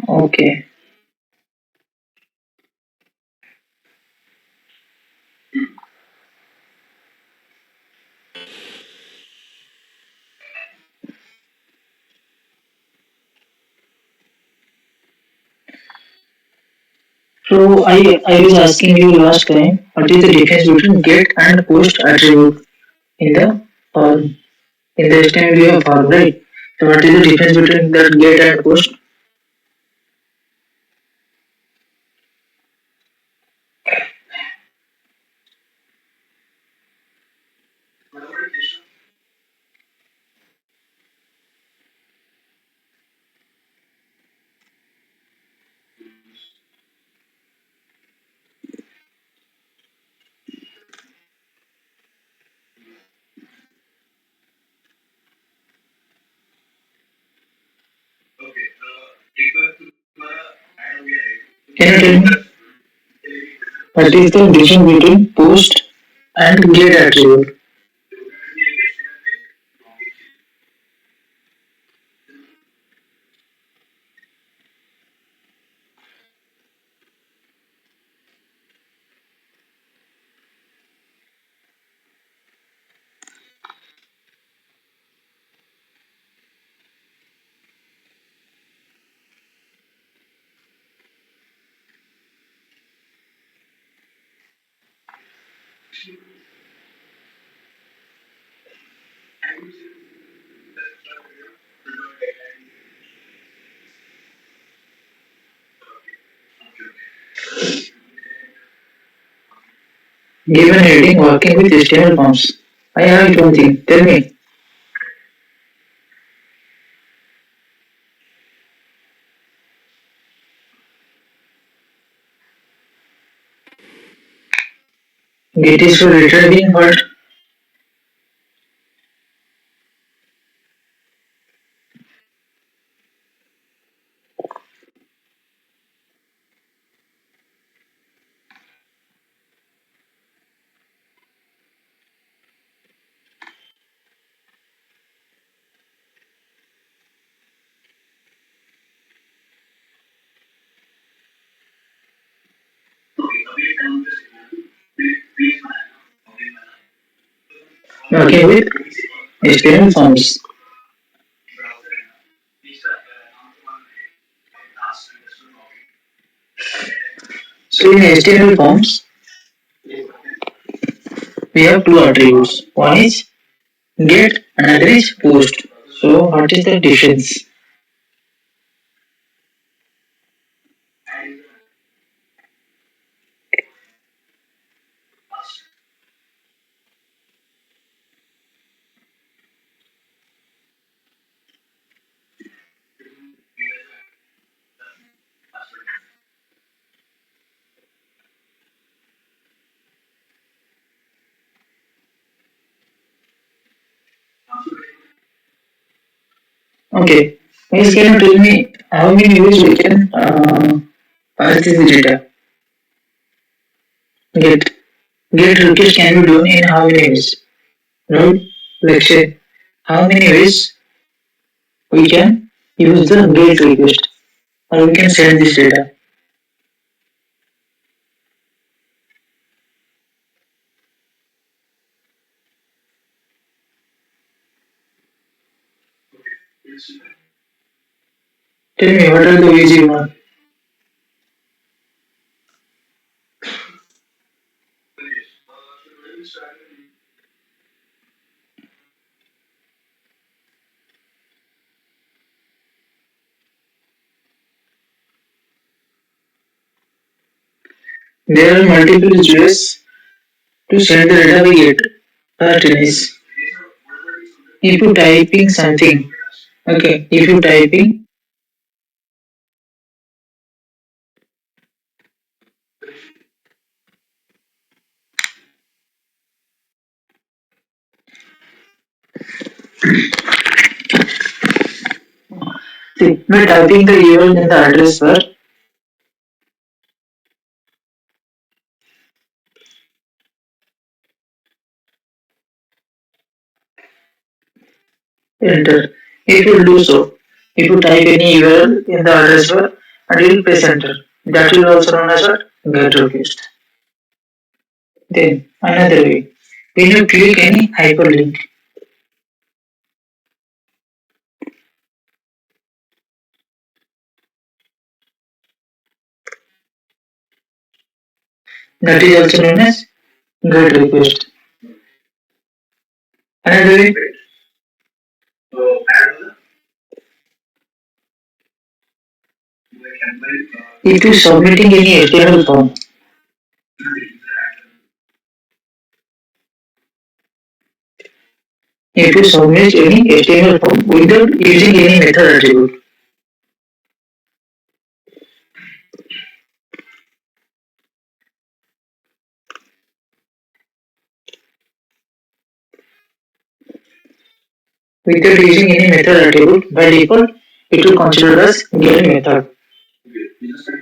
Okay. So I was asking you last time, what is the difference between get and post attribute in the form? In the HTML we have form, right? So what is the difference between that get and post? Can you tell me what is the difference between post and get attribute? Given heading working with HTML forms. I have it one thing. Tell me. Get is for retrieving what? Working with HTML forms. So in HTML forms, we have two attributes. One is get, another is post. So what is the difference? Okay. Please can you tell me how many ways we can pass this data? Get. Get request can be done in how many ways? Right? Let's say how many ways we can use the get request or we can send this data. Tell me what are the ways you want. There are multiple ways to send the data we get. First is if you typing something. Okay, if you typing, see, by typing the URL in the address bar, enter. It will do so. If you type any URL in the address bar and it will press enter, that will also known as a GET request. Then another way, when you click any hyperlink, that is also known as GET request. Another way, if you submitting any HTML form, if you submit any HTML form without using any method attribute, without using any method attribute, by default it will consider as get method.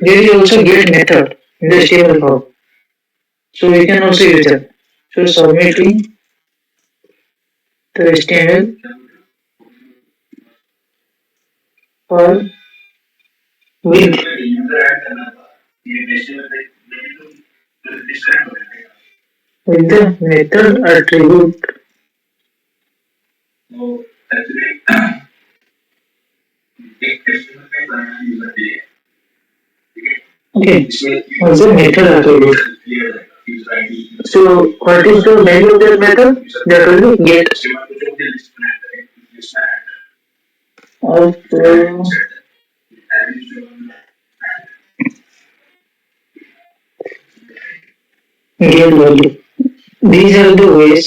There is also get method in the HTML form, so we can also use that. So submitting the HTML form with the method attribute. Okay, what's the method attribute? So what is the value of that method? That will be get of get value. These are the ways.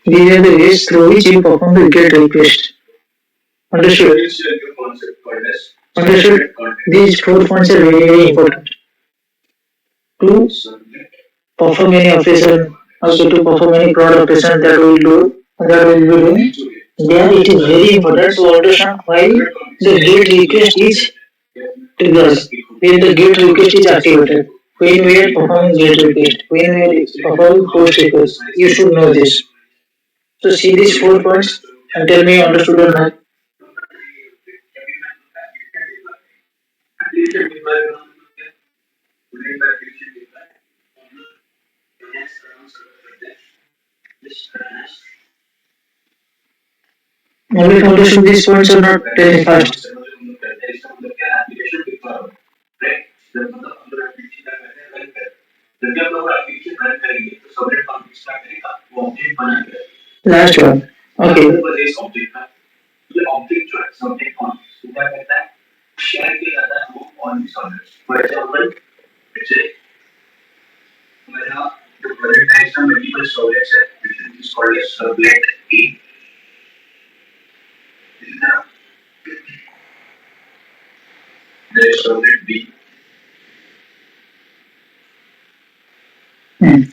These are the ways through which you perform the get request. Understood? Understood? These 4 points are very, very important to perform any operation, also to perform any prod operation that we will do, that we will be doing. There it is very important to understand why the get request is triggered, when the get request is activated, when we are performing get request, when we are performing post request. You should know this. So see these 4 points and tell me you understood or not. Only if you understood these points or not, tell me fast. Last one. Okay.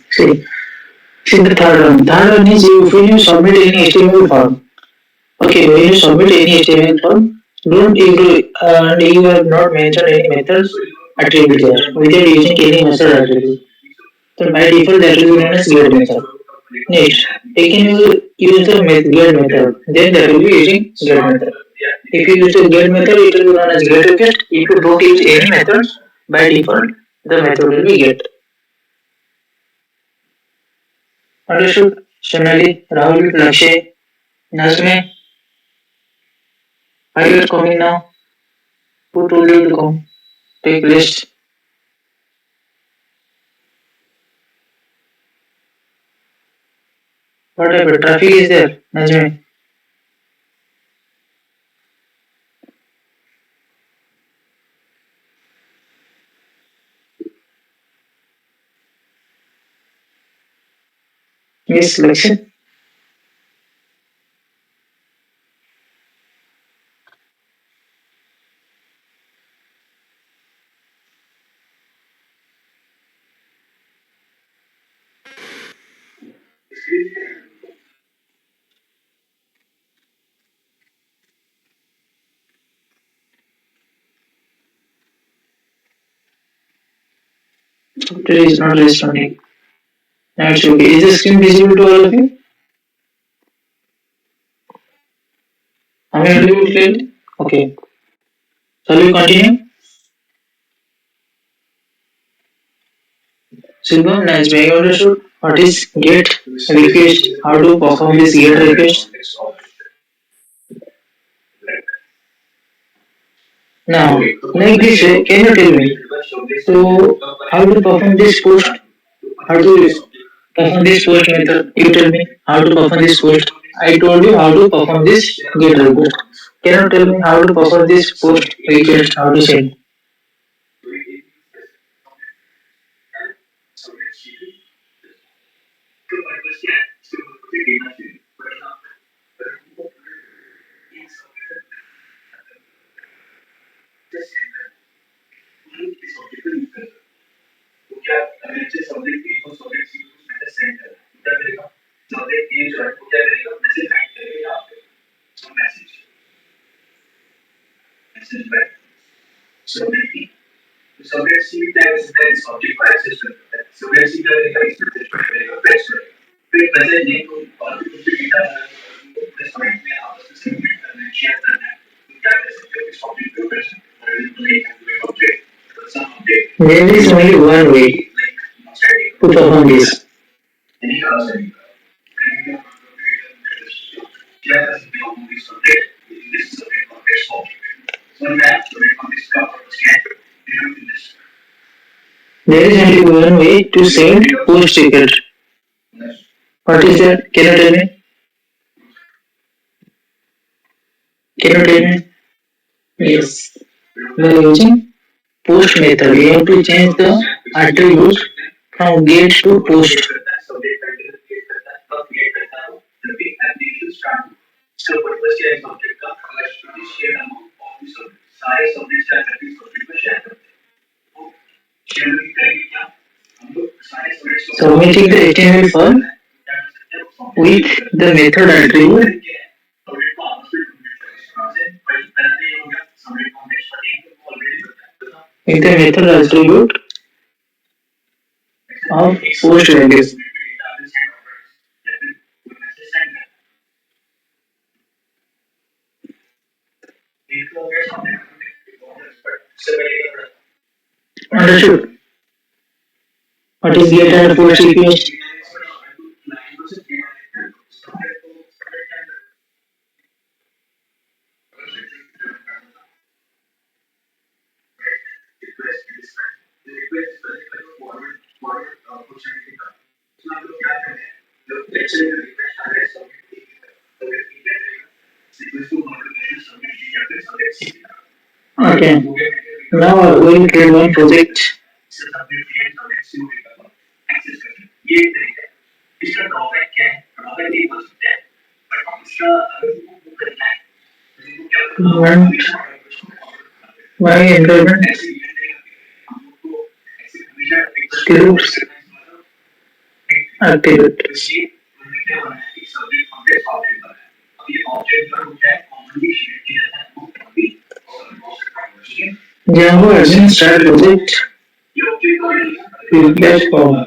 See, see the third one. Third one is if you submit any HTML form. Okay, when you submit any HTML form, don't include and you have not mentioned any methods attribute there without using any method attribute. So by default that will be known as get method. Next, again you will use the get method. Then that will be using get method. If you use the get method, it will be known as get request. If you don't use any methods, by default the method will be get. Understood? Sonali, Rahul, Lakshay, Nazme, are you coming now? Who told you to come? Take rest. What happened? Traffic is there, Nazme. Yes, Lakshay. Software is not responding. Now it's okay. Is the screen visible to all of you? audible clearly? Okay. Shall we continue? Shubham, nice being understood. What is get request? How to perform this get request? Now, like this way, can you tell me? So, how to perform this post? How to perform this post method? You tell me how to perform this post. I told you how to perform this get request. Can you tell me how to perform this post request? How to send? There is only one way to perform this. There is only one way to send post ticket. What is that? Can you tell me? Can you tell me? Yes. We are using post method. We have to change the attributes from get to post. Submitting the HTML file with the method attribute with the method attribute of post values. Understood? What is get and post request? Okay. Now we will create one project. One my environment groups activity. Django admin start project feedback form.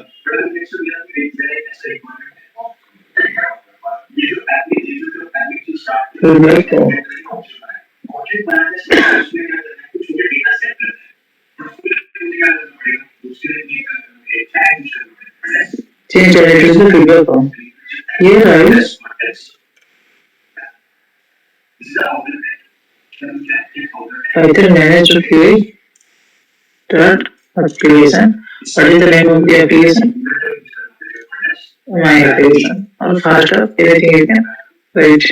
Feedback form. Change directory to feedback form. Here I will Python manage to create that application. What is the name of the application? My application. Or faster, anything you can write.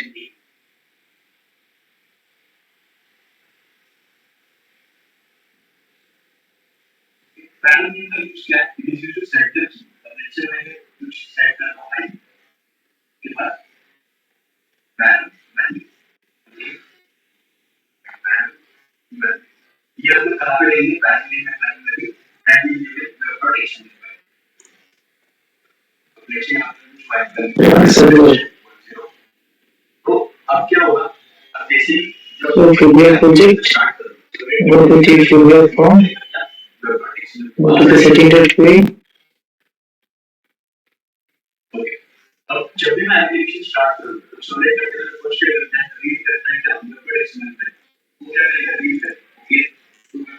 Server. So feedback project. Go to the feedback form. Go to the setting directory. अब जब भी मैं application start करूँ तो सबसे पहले तो first ये करता है रीड करता है क्या वेब एक्सएमएल पे वो क्या करेगा रीड करेगा ओके तो वेब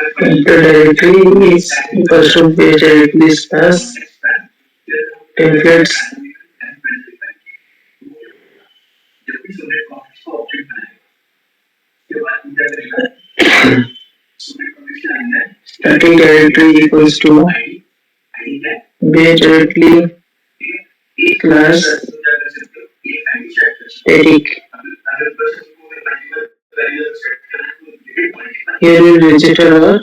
एक्सएमएल पे the directory is equals to page directory plus templates जब भी सबनेट कॉन्टेक्स्ट को ऑब्जेक्ट बनाएगा उसके बाद क्या करेगा सबनेट कॉन्टेक्स्ट आएगा static directory equals to page directory plus static. Here we will register our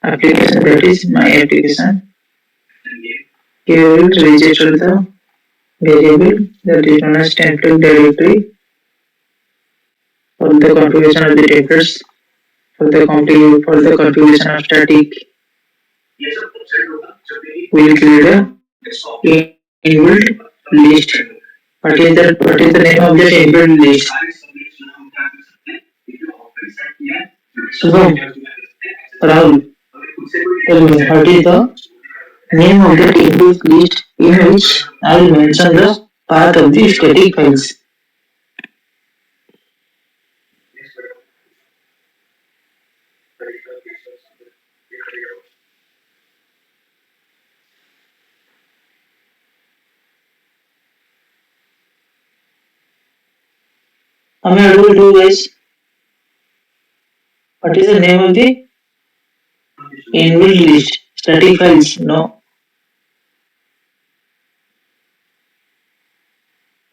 application, that is my application. Here we will register the variable that is known as template directory for the configuration of the templates for the configuration of static. We will create a inbuilt list. What is that? What is the name of that inbuilt list? Shubham, Rahul, tell me what is the name of that inbuilt list in which I will mention the path of the static files. How am I able to do guys? What is the name of the inbuilt list? Static files? No.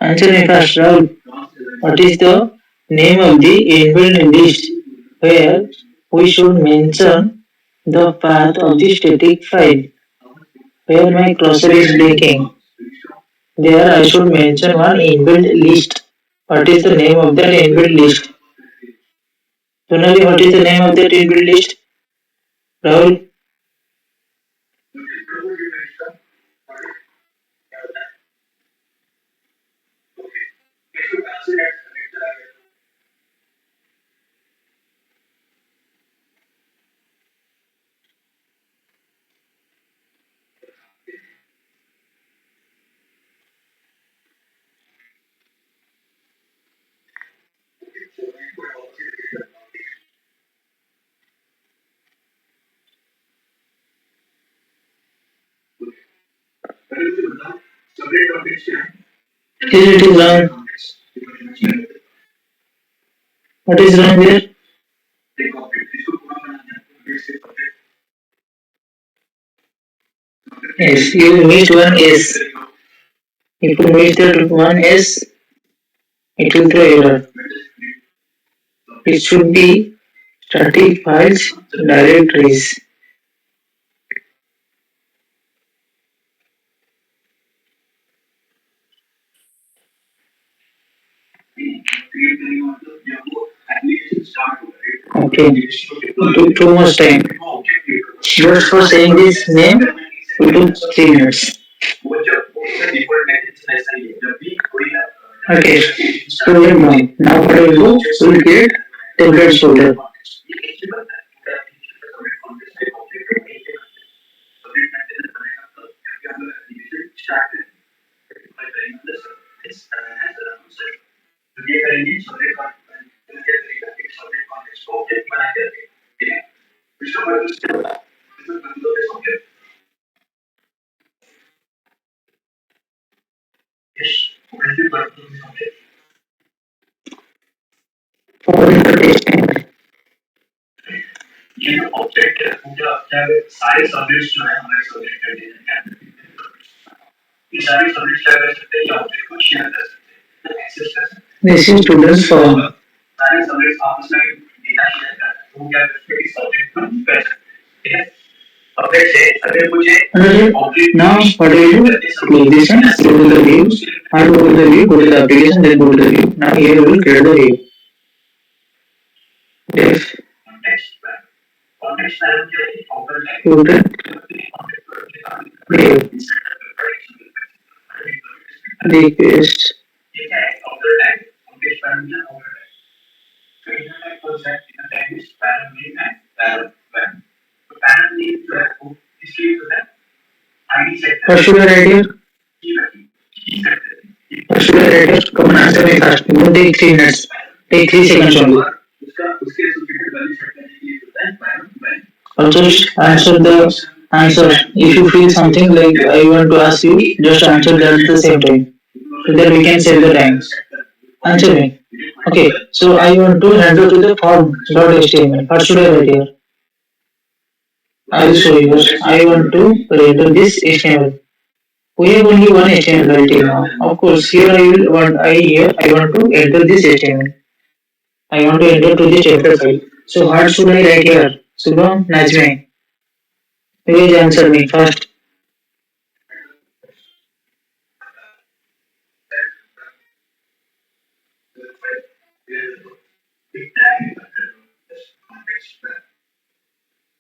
Answer me fast, Rahul. What is the name of the inbuilt list where we should mention the path of the static file? Where my cursor is blinking, there I should mention one inbuilt list. What is the name of that inbuilt list? Sonali, what is the name of that inbuilt list? Rahul? Here it is wrong. What is wrong here? Yes, you missed one S. If you miss that one S, it will throw error. It should be static files directories. Okay, too much time. Just for saying this name, we took 3 minutes. Okay, so we're done. Now what I will do, we'll create templates folder. For the testing, this is students form. Okay, now what do you do? Close this one, go to the view, and go to the view, go to the application, then go to the view. Now here we will create the view. Def folder view request. What should I write here? writer, come and answer me fast. Don't take 3 minutes. Take 3 seconds only. Also, answer the answer. If you feel something like I want to ask you, just answer that at the same time. So that we can save the time. Answer me. Okay, so I want to enter to the form.html. What should I write here? I'll show you. I want to render this HTML. We have only one HTML right here now. Of course, here I want to enter this HTML. I want to enter to this chapter file. So what should I write here? Subham Najmi. Please answer me first.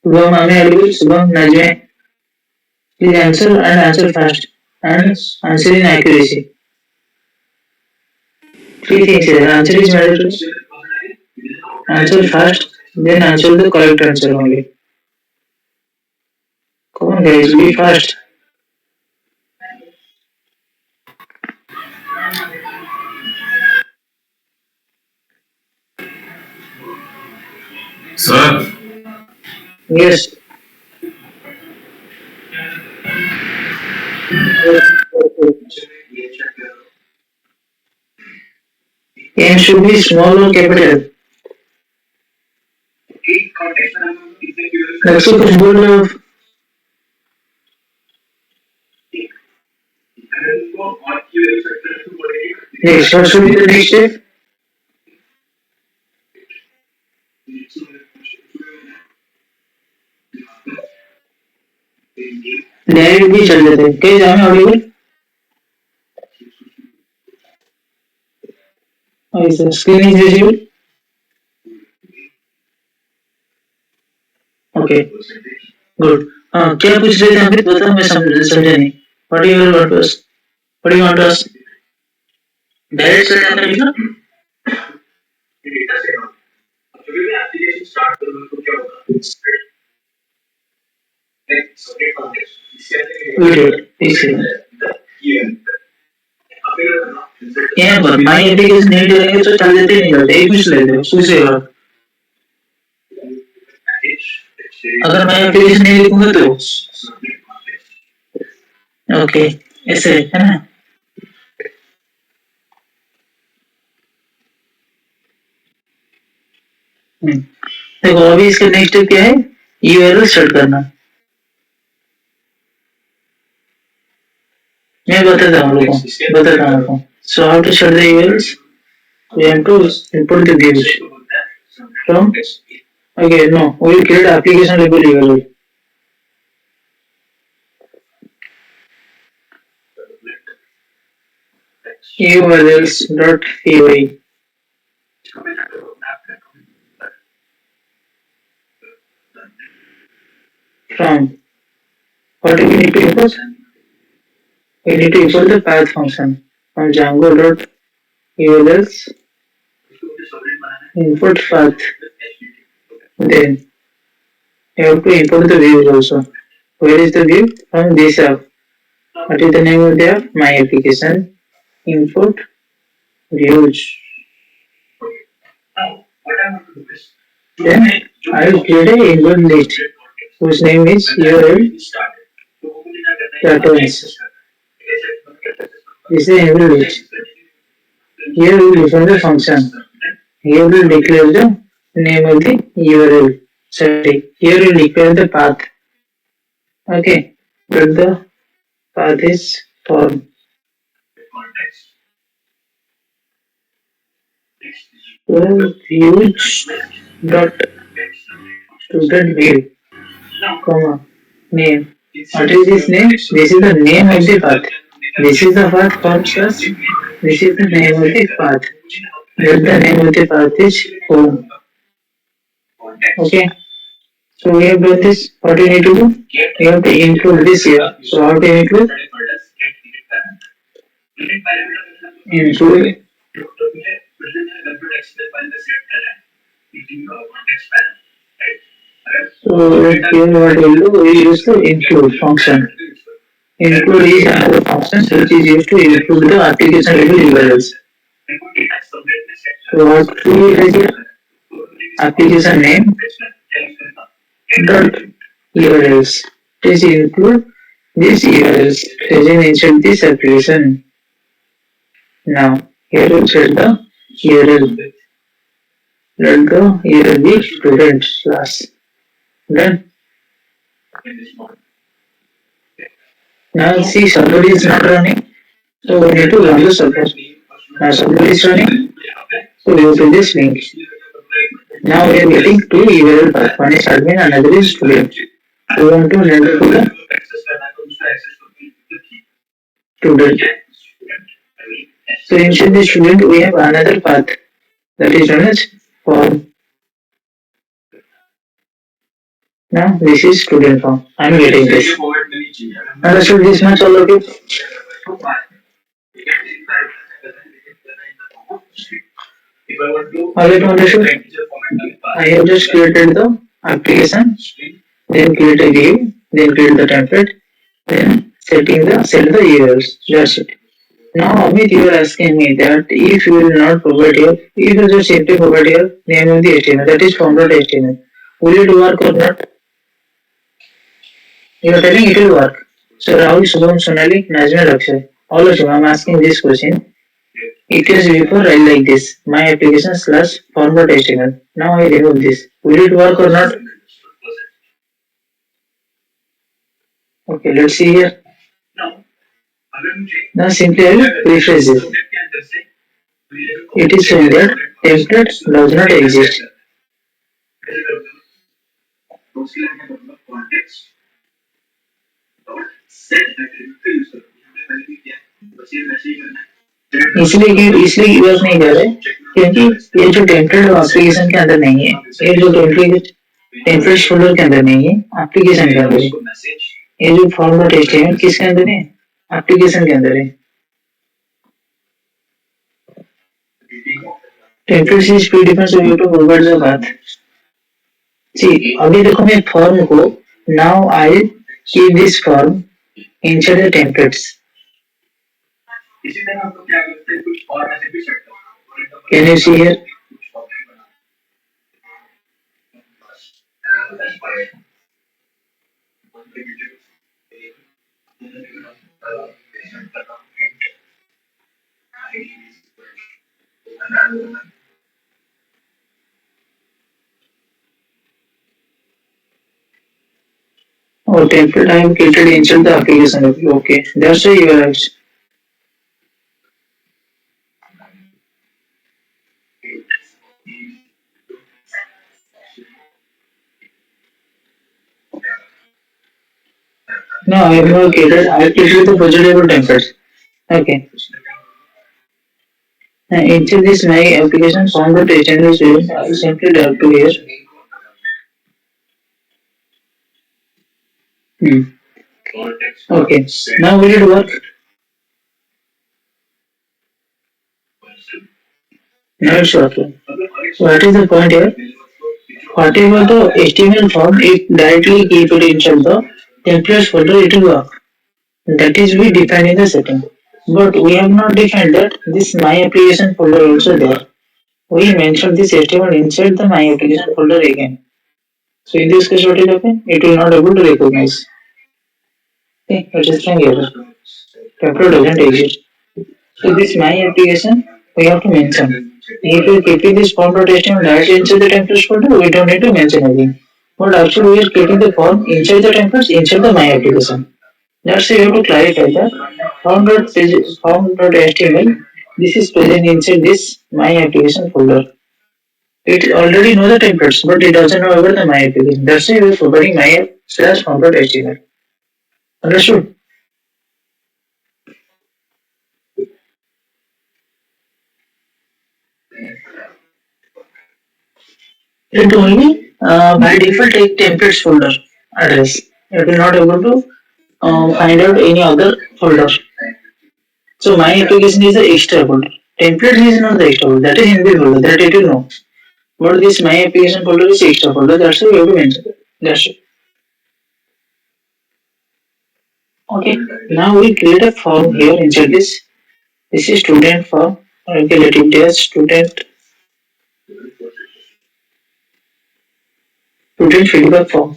Subham Ami Subham Najmi. Please answer and answer fast. And answer in accuracy. Three things here. Answer is mandatory. Answer fast, then answer the correct answer only. Come on guys, be fast. Sir, Yes. N should be small or capital. Next to कुछ बोल रहे हो next what should be the next step direct भी चल जाते हैं कहीं जाना अवेलेबल ऐसा screen is visible okay good हाँ क्या पूछ रहे थे अमित बताओ मैं समझा नहीं what you want to what you want to ask direct चल जाना है ना वेट यहाँ पर माई एप्लीकेशन नहीं डालेंगे तो चल जाते नहीं चलते एक कुछ लेते पूछेगा अगर मैं एप्लीकेशन नहीं लिखूंगा तो ओके ऐसे है ना देखो अभी इसका नेक्स्ट स्टेप क्या है यूआरएल सेट करना मैं बताता हूँ आपको so how to set the URLs we have to input the views from okay no we will create application level URL urls.py from what do we need to import we need to import the path function from django.urls input path then you have to import the views also where is the view from this app what is the name of the app my application input views then I will create a input list whose name is url cartoons this is the input list here we will define the function here we will declare the name of the url sorry here we will declare the path okay but the path is form views dot student view comma name what is this name this is the name of the path this is the path form class this is the name of the path but the name of the path is home okay so we have done this what you need to do you have to include this here so how to include include so here what we'll do we use the include function Include is another function which is used to include the application level URLs. So what we have here, application name dot URLs. This include these URLs present inside this application. Now here we set the URL. Let the URL be student class. Then now see somebody is not running. So we need to run the server. Now somebody is running. So we go to this link. Now we are getting two URL path. One is admin, another is student. We want to render to the student. So inside the student we have another path that is known as form. Now this is student form. I am getting this. Understood this much all of you? All of you understood? I have just created the application, then create a view, then create the template, then set the URLs. That's it. Now, Amit, you are asking me that if you will not provide your, if you just simply provide your name of the HTML, that is form.html, will it work or not? You are telling it will work. So, Rahul, Shubham, Sonali, Najma, Akshay, all of you, I am asking this question. It is before I like this, my application slash form.html. Now I remove this. Will it work or not? Okay, let's see here. Now simply I will refresh it. It is showing that template does not exist. इसलिए use नहीं कर रहे क्योंकि ये जो template application के अंदर नहीं है ये जो टेम्पलेट फोल्डर के अंदर नहीं है एप्लीकेशन के अंदर है ये जो फॉर्म डॉट एचटीएमएल किसके अंदर है एप्लीकेशन के अंदर है template is predefined so you to forward the path see अभी देखो मैं फॉर्म को now I keep this form inside the templates can you see here Oh, template I have created inside the application. Okay, that's why you are right. No, I have not created. I have created the procedural templates. Okay. Now, inside this my application form.html is I simply drag to here. Hmm. Okay. Now will it work? Now it's working. So what is the point here? Whatever the HTML form, it directly keep it inside the templates folder. It will work. That is we define in the setting. But we have not defined that this my application folder also there. We mentioned this HTML inside the my application folder again. So in this case what will happen? It will not able to recognize. Okay, registering error. Template doesn't exist. So this my application we have to mention. If we keep this form.html directly inside the templates folder, we don't need to mention anything. But actually we are keeping the form inside the templates inside the my application. That's why you have to clarify that form.html this is present inside this my application folder. It already know the templates, but it doesn't know about the my application. That's why we are providing my app slash form.html. Understood? It only by default take templates folder address. It will not able to find out any other folder. So my application is the extra folder. Template is not the extra folder. That is in the folder. That it will know. But this my application folder is extra folder. That's why we have to mention it. That's it. Okay, now we create a form here inside this. This is student form. Okay, let it be as student feedback form.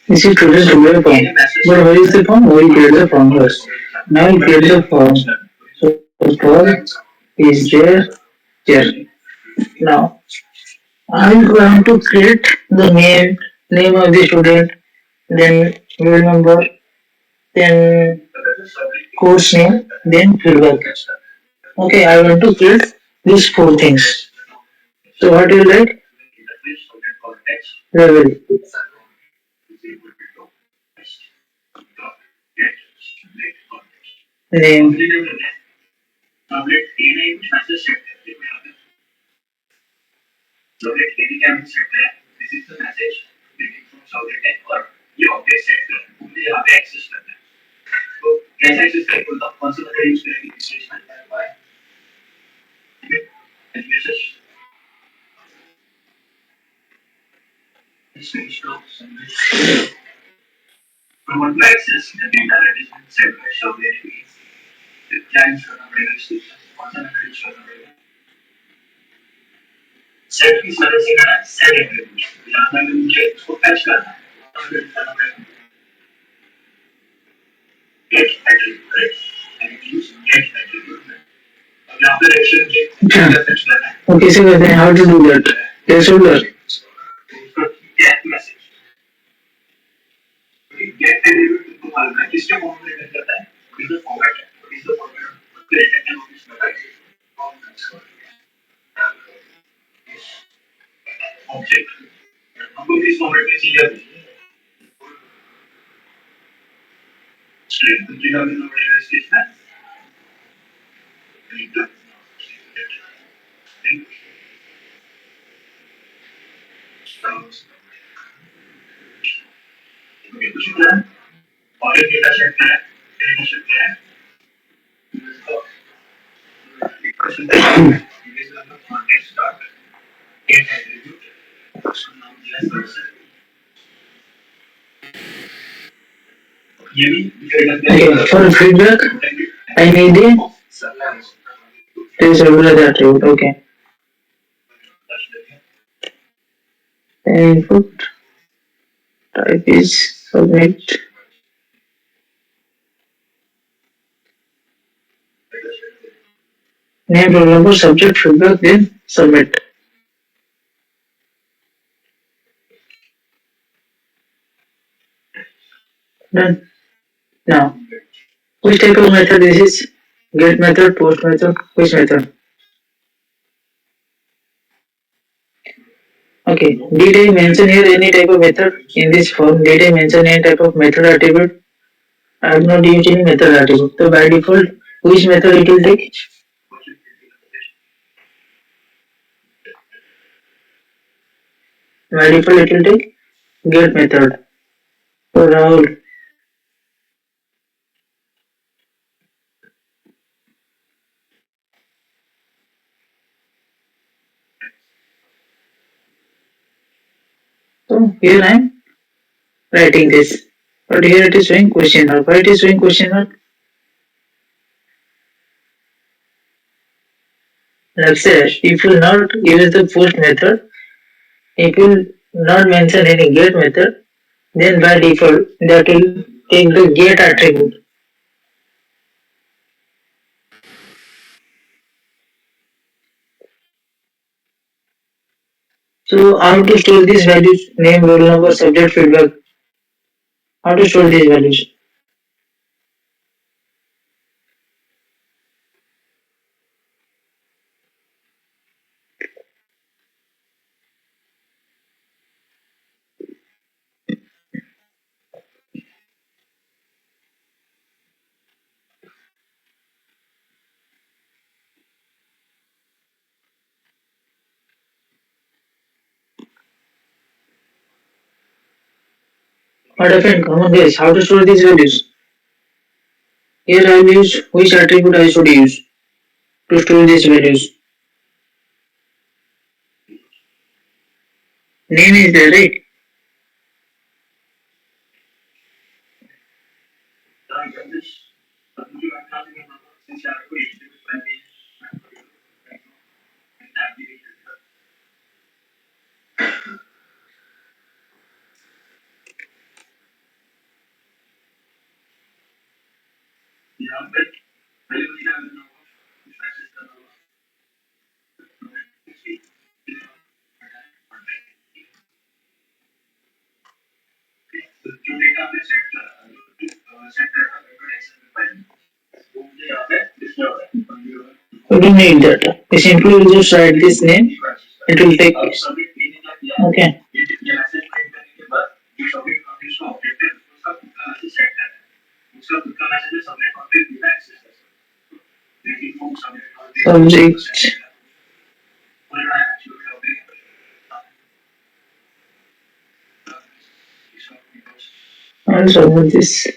This is student feedback form. But where is the form? We will create the form first. Now we create the form. So form is there here. Now I'm going to create the name of the student, then roll number, then course name, then feedback. Okay, I want to create these four things. So what do you like? Level. Name. Yeah. Okay, so then how to do that? Placeholder. Okay, for feedback, I need the placeholder attribute. Okay, input type is submit. Name, roll number, subject, feedback, then submit. Done. Now, which type of method this is? Get method, post method, which method? Okay, did I mention here any type of method in this form? Did I mention any type of method attribute? I have not used any method attribute. So by default, which method it will take? By default, it will take get method. So Rahul, so here I am writing this. But here it is showing question mark. Why it is showing question mark? Like said, if you not use the post method, if you not mention any get method, then by default that will take the get attribute. So how to store these values? Name, roll number, subject, feedback. How to store these values? What happened? Come on guys, how to store these values? Here I will use which attribute I should use to store these values. Name is there, right? We don't need that. We simply will just write this name. It will take. Okay. Subject and submit this.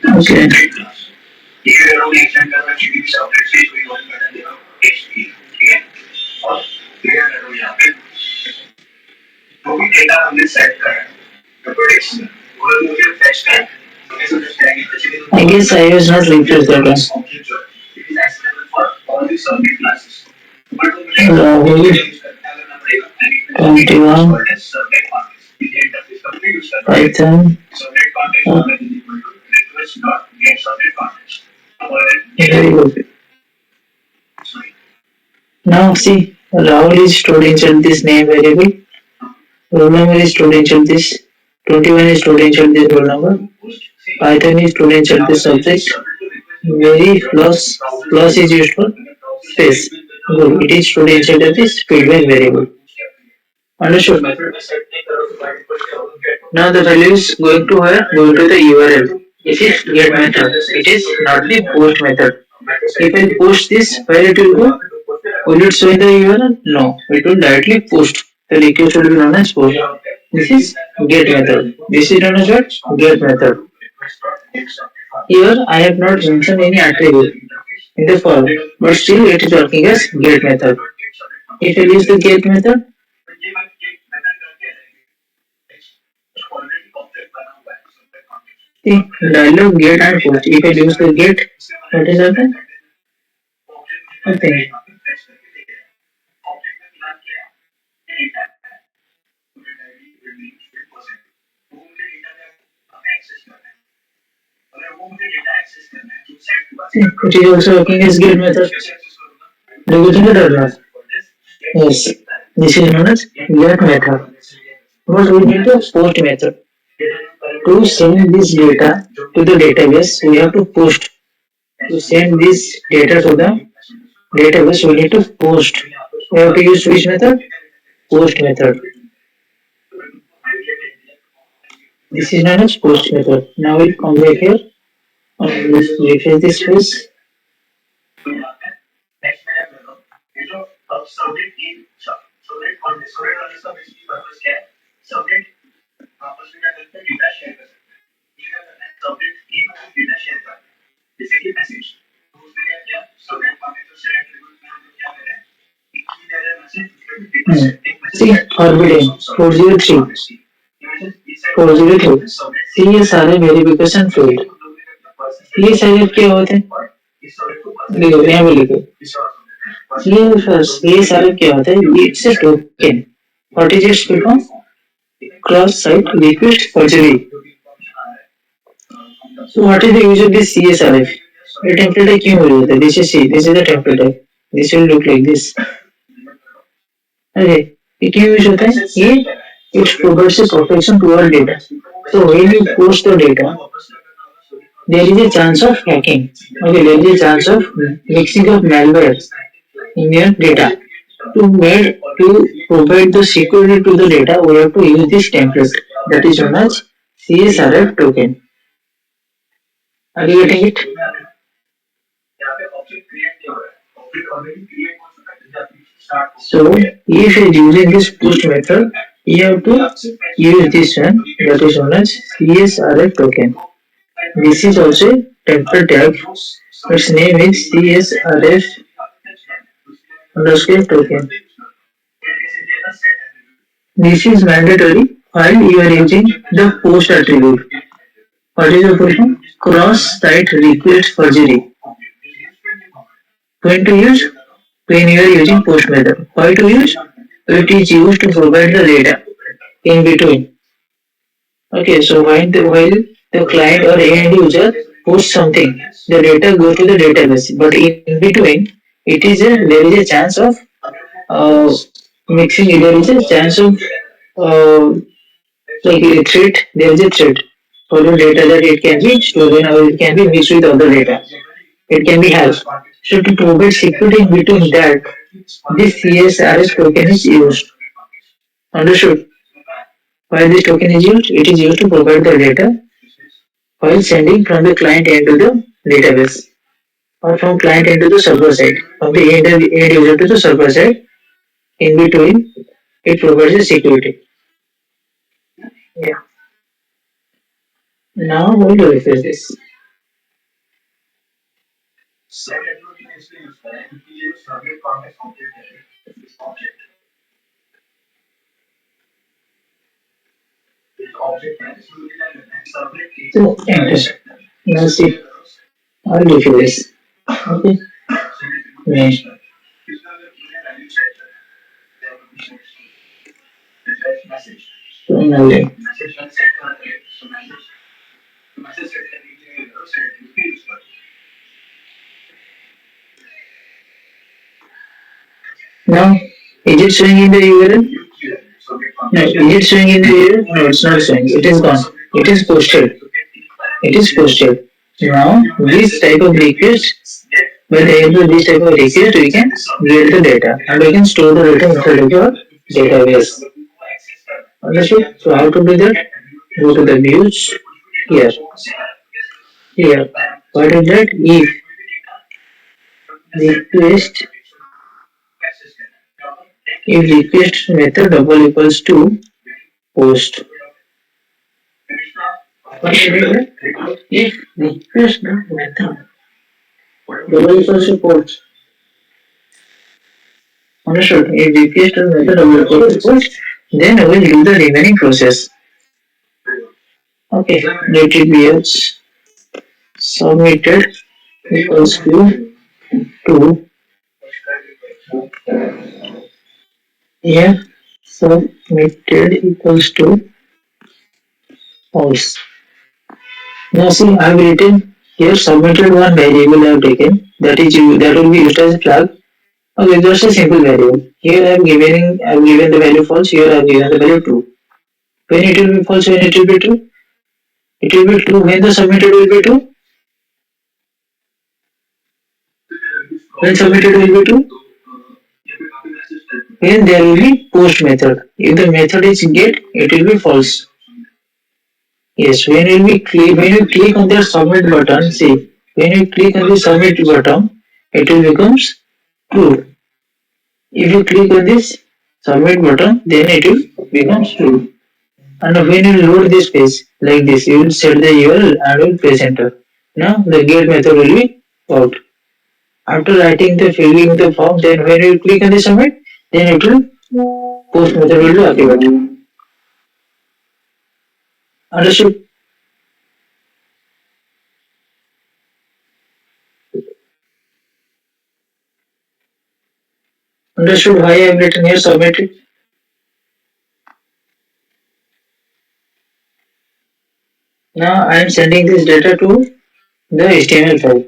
Okay. I guess I was not refreshed that one. Rahul 21 Python. Very good. Now see, Rahul is stored inside this name variable. Roll number is stored inside this. 21 is stored inside this roll number. Python is stored inside this subject. Very plus is used for space. Good. It is stored inside of this feedback variable. Understood? Now the value is going to where? Going to the URL. This is get method. It is not the post method. If I post this, where it will go? Will it show in the URL? No. It will directly post. The request will be known as post. This is get method. This is known as what? Get method. Here I have not mentioned any attribute in the form, but still it is working as get method. If I use the get method, the dialog get and post. If I use the get, what is happened? Nothing. It is also working as get method. Do you think it or not? Yes. This is known as get method. But we need the post method. To send this data to the database, we have to post. To send this data to the database, we need to post. We have to use which method? Post method. This is known as post method. Now we'll come back here and we'll refresh this page. Hmm. See, orbiting 403, 403. See ये सारे verification field, ये सारे क्या होते हैं? देखो यहाँ पे लिखो ये सारा क्या होता है it's a token what is its full form cross site request forgery so what is the use of this CSRF ये template है क्यों यूज होता है this is the template type this will look like this okay ये क्यों use होता है ये it provides a protection to our data so when you post the data there is a chance of hacking. Okay, there is a chance of mixing of malware in your data. To provide the security to the data, we have to use this template that is known as CSRF token. Are you getting it? So if you are using this push method, you have to use this one that is known as CSRF token. This is also a template tag. Its name is CSRF underscore token. This is mandatory while you are using the post attribute. What is the question? Cross-site request forgery. When to use? When you are using post method. Why to use? It is used to provide the data in between. Okay, so while the client or end user posts something, the data goes to the database. But in between, there is a chance of uh, mixing. There is a chance of uh, like a threat. There is a threat for the data that it can be stolen or it can be mixed with other data. It can be hacked. So to provide security in between that, this CSRS token is used. Understood? Why this token is used? It is used to provide the data while sending from the client end to the database or from client end to the server side. From the end user to the server side, in between, it provides the security. Yeah. Now we will refresh this. So enter. Now see, I will refresh this. Okay. Next. So now now, is it showing in the URL? No, is it showing in the URL? No, it's not showing. It is gone. It is posted. It is posted. Now, this type of request, by the help of this type of request, we can get the data and we can store the data inside of your database. Understood? So, how to do that? Go to the views here. Here. What is that? If request if request method double equals to post. What is it? If request method double equals to post. Understood? If request method double equals to post, then I will do the remaining process. Okay, let it be as submitted equals to yeah submitted equals to false. Now see, I have written here submitted one variable I have taken that will be used as a flag. Okay, just a simple variable. Here I have given the value false. Here I have given the value true. When it will be false, when it will be true, it will be true. When the submitted will be true, when submitted will be true, when there will be post method. If the method is get, it will be false. Yes, when you click on the submit button, see when you click on the submit button, it will becomes true. If you click on this submit button, then it will becomes true. And when you load this page like this, you will set the URL and will press enter. Now the get method will be out. After writing the filling the form, then when you click on the submit, then it will post method will be activated. Understood? Understood why I have written here submitted? Now I am sending this data to the HTML file.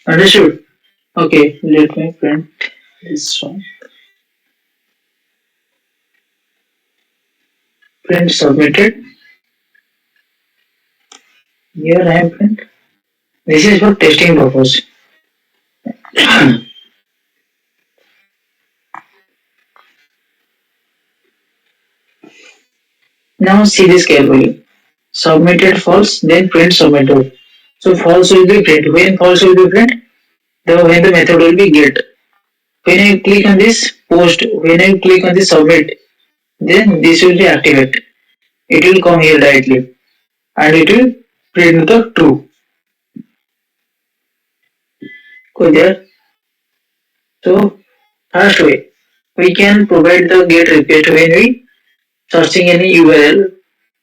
Understood? Okay, let me print this one. Print submitted. Here I am print. This is for testing purpose. Now see this carefully. Submitted false, then print submitted. So false will be print. When false will be print? When the method will be get. When I click on this post, when I click on this submit, then this will be activate. It will come here directly and it will print the true. Go there. So first way, we can provide the get request when we searching any URL,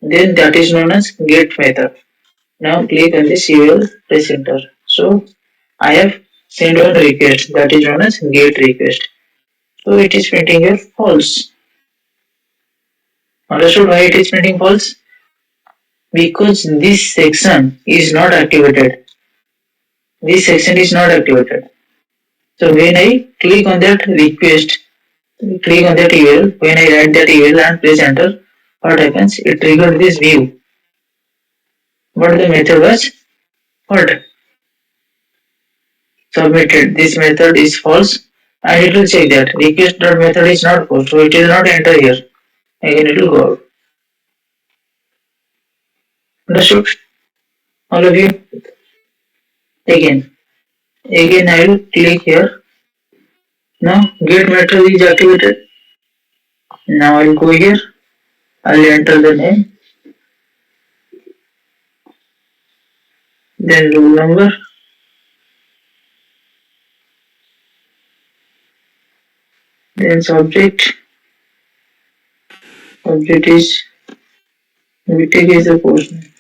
then that is known as get method. Now click on this URL, press enter. So I have sent one request that is known as get request. So it is printing here false. Understood why it is printing false? Because this section is not activated. This section is not activated. So when I click on that request, click on that URL, when I write that URL and press enter, what happens? It triggered this view. But the method was what? Submitted. This method is false and it will check that request.method is not false. So it will not enter here. Again it will go out. Understood? All of you? Again. Again I will click here. Now get method is activated. Now I will go here. I will enter the name, then roll number, then subject. Subject is VTech is the post name.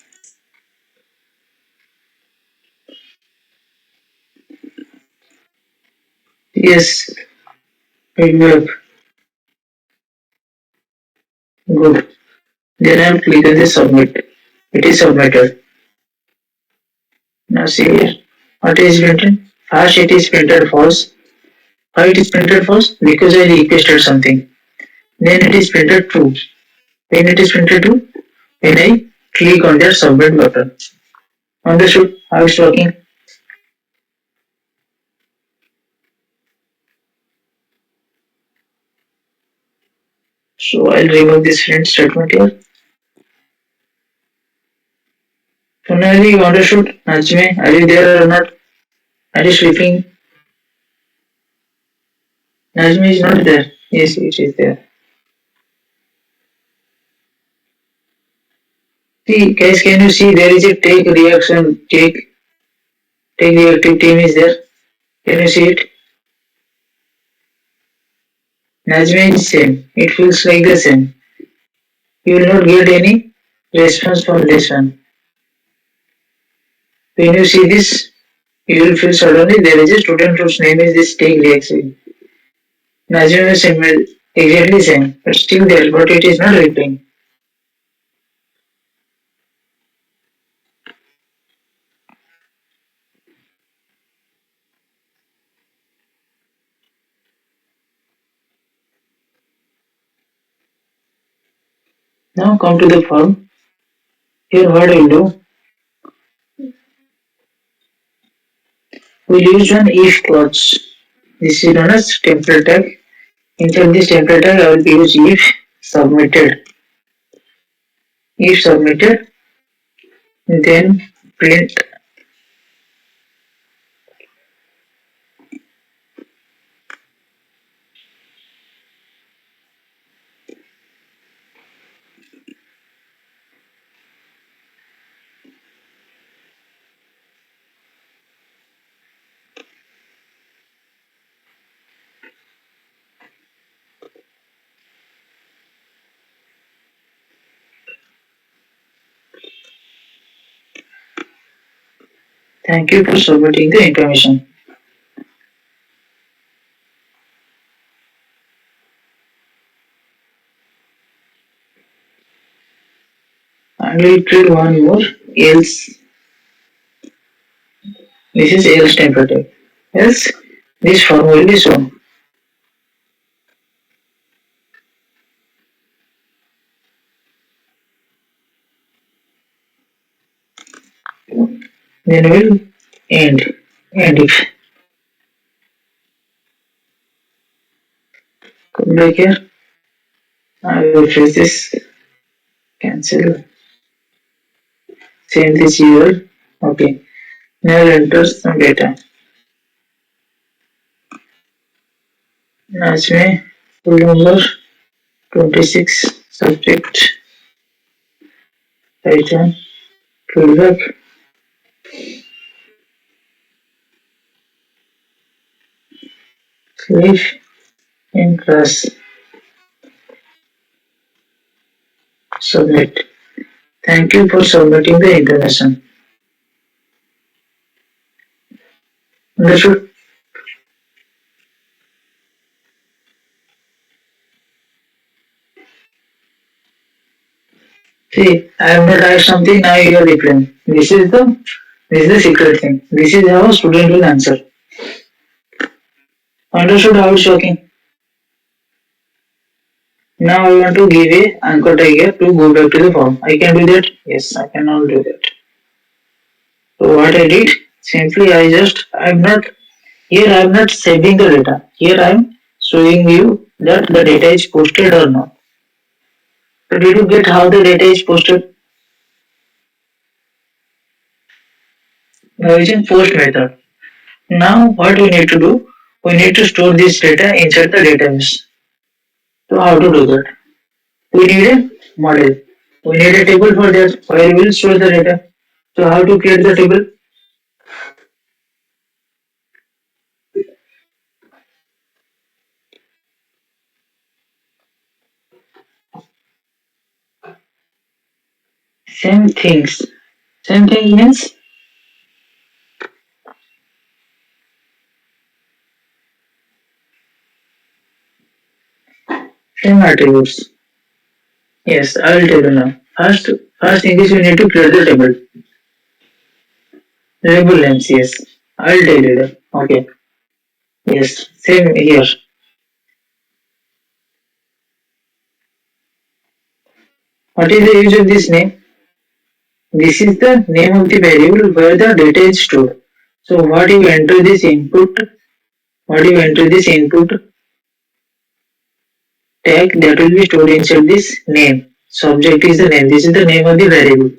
Yes, it will good. Then I will click on the submit. It is submitted. Now see here. What is printed? First it is printed false. Why it is printed false? Because I requested something. Then it is printed true. When it is printed true, when I click on that submit button. Understood how it's working? So I'll remove this print statement here. Finally, you understood? Najme, are you there or not? Are you sleeping? Najmi is not there. Yes, it is there. See, guys, can you see there is a take reaction, take reactive team is there. Can you see it? Najmi is same. It feels like the same. You will not get any response from this one. When you see this, you will feel suddenly there is a student whose name is this take reaction. Najmi is same, exactly same, but still there, but it is not replying. Now come to the form. Here what I will do, we will use one if clause. This is known as template tag. Inside this template tag, I will use submitted. If submitted, then print. Thank you for submitting the information. And we'll treat one more else. This is else temperature. Else, this form will be shown. Then we'll end. And if come back here, I will press this cancel. Same this here. Okay. Now enter some data. Now it's my full number 26 subject item feedback sleep in class submit. Thank you for submitting the information. Understood? See, I have not asked something, now you are replying. This is the secret thing. This is how a student will answer. Understood how it's working? Now I want to give a anchor tag here to go back to the form. I can do that? Yes, I can now do that. So what I did, simply I'm not, here I am not saving the data. Here I am showing you that the data is posted or not. So did you get how the data is posted? Now using post method. Now what we need to do? We need to store this data inside the database. So how to do that? We need a model. We need a table for that where we will store the data. So how to create the table? Same things. Same thing means same attributes. Yes, I will tell you now. First thing is we need to create the table. Label names, yes. I will tell you that. Okay. Yes, same here. What is the use of this name? This is the name of the variable where the data is stored. So what you enter this input tag that will be stored inside this name. Subject is the name. This is the name of the variable.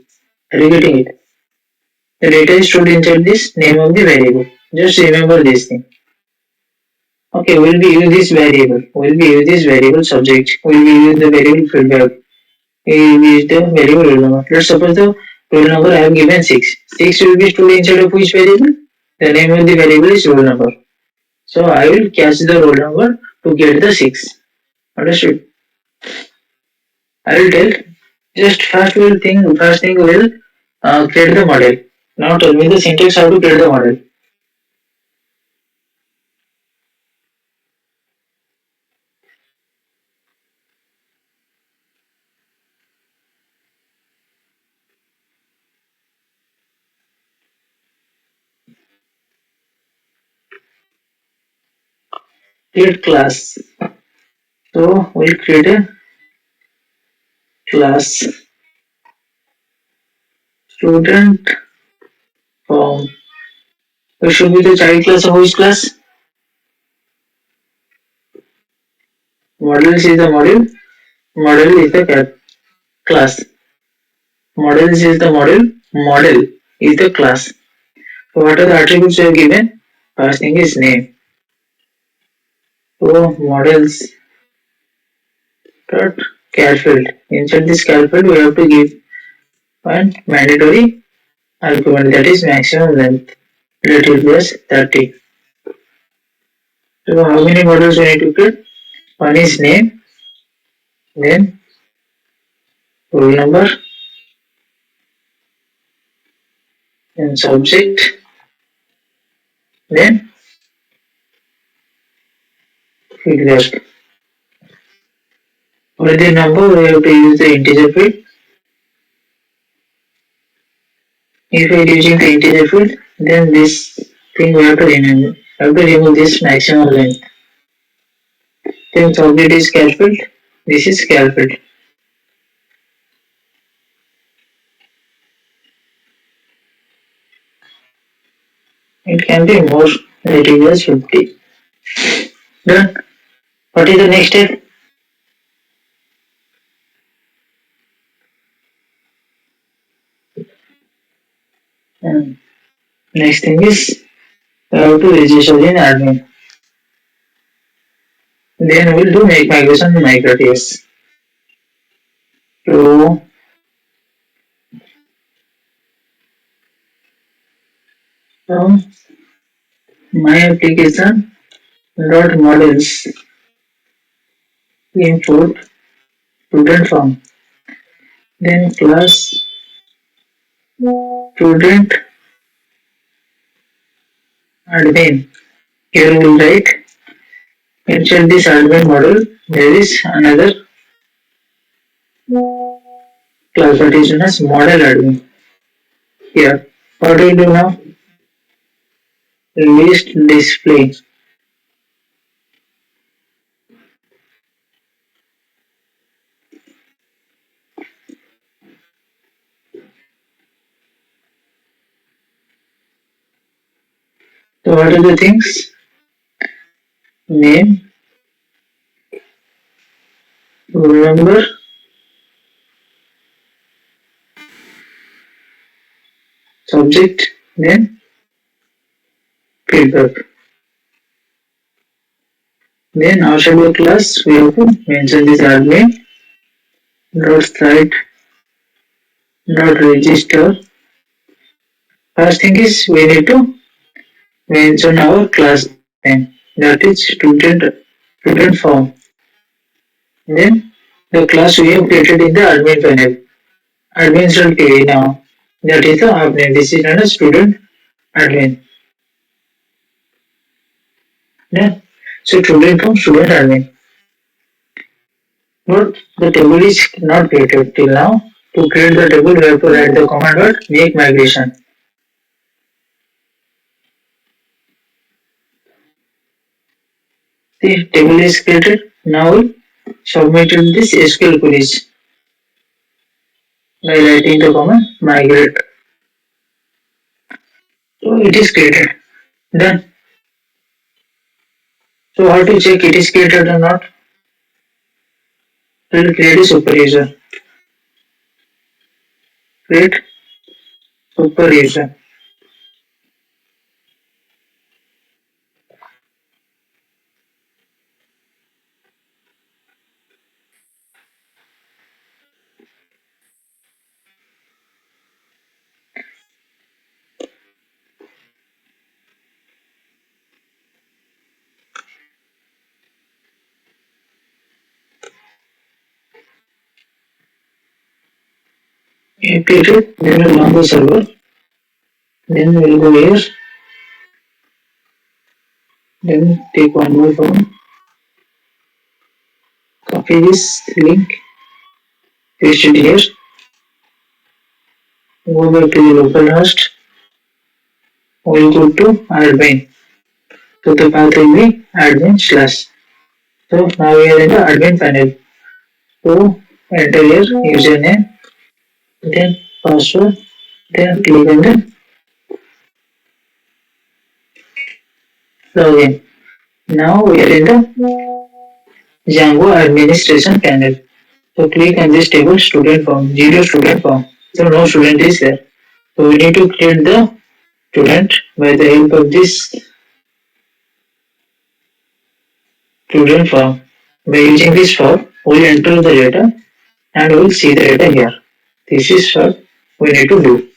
Are you getting it? The data is stored inside this name of the variable. Just remember this thing. Okay, we'll be use this variable. We'll be use this variable subject. We'll be use the variable feedback. We will use the variable roll number. Let's suppose the roll number I have given 6. 6 will be stored inside of which variable? The name of the variable is roll number. So I will catch the roll number to get the 6. Understood? I will tell. Just first thing we'll create the model. Now tell me the syntax how to create the model. Create class. So we'll create a class student from. It should be the child class of which class? Model is the model. Model is the class. Model is the model. Model is the class. So what are the attributes you have given? First thing is name. So models dot char field. Inside this char field we have to give one mandatory argument that is maximum length. Let it be as 30. So how many models we need to create? One is name, then roll number, then subject, Then feedback. For the number, we have to use the integer field. If we are using the integer field, then this thing we have to remove. We have to remove this maximum length. Then subject is cal field. This is cal field. It can be more. It is 50. Done. What is the next step? Um, Next thing is we have to register in admin. Then we'll do make migration to MicroTS. So from my application dot models import student form. Then class student admin. Here we'll write inside this admin model there is another class that is known as model admin. Here what do we do now? List display. So what are the things? Name, roll number, subject, then feedback. Then outside the class we have to mention this admin dot site dot register. First thing is we need to mention our class name, that is student form. Then the class we have created in the admin panel, admin.py now. That is the admin. This is known as student admin. Then so student form student admin. But the table is not created till now. To create the table, we have to write the command word make migration. The table is created. Now we submitted this SQL queries by writing the command migrate. So it is created. Done. So how to check it is created or not? We'll create a super user. Create super user. You create it, then we'll run the server. Then we'll go here. Then take one more phone. Copy this link. Paste it here. Go back to the local host. We'll go to admin. So the path will be admin slash. So now we are in the admin panel. So enter your username, then password, then click on the login. Now we are in the Django administration panel. So click on this table student form, zero student form. So no student is there. So we need to create the student by the help of this student form. By using this form, we'll enter the data and we'll see the data here. This is what we need to do.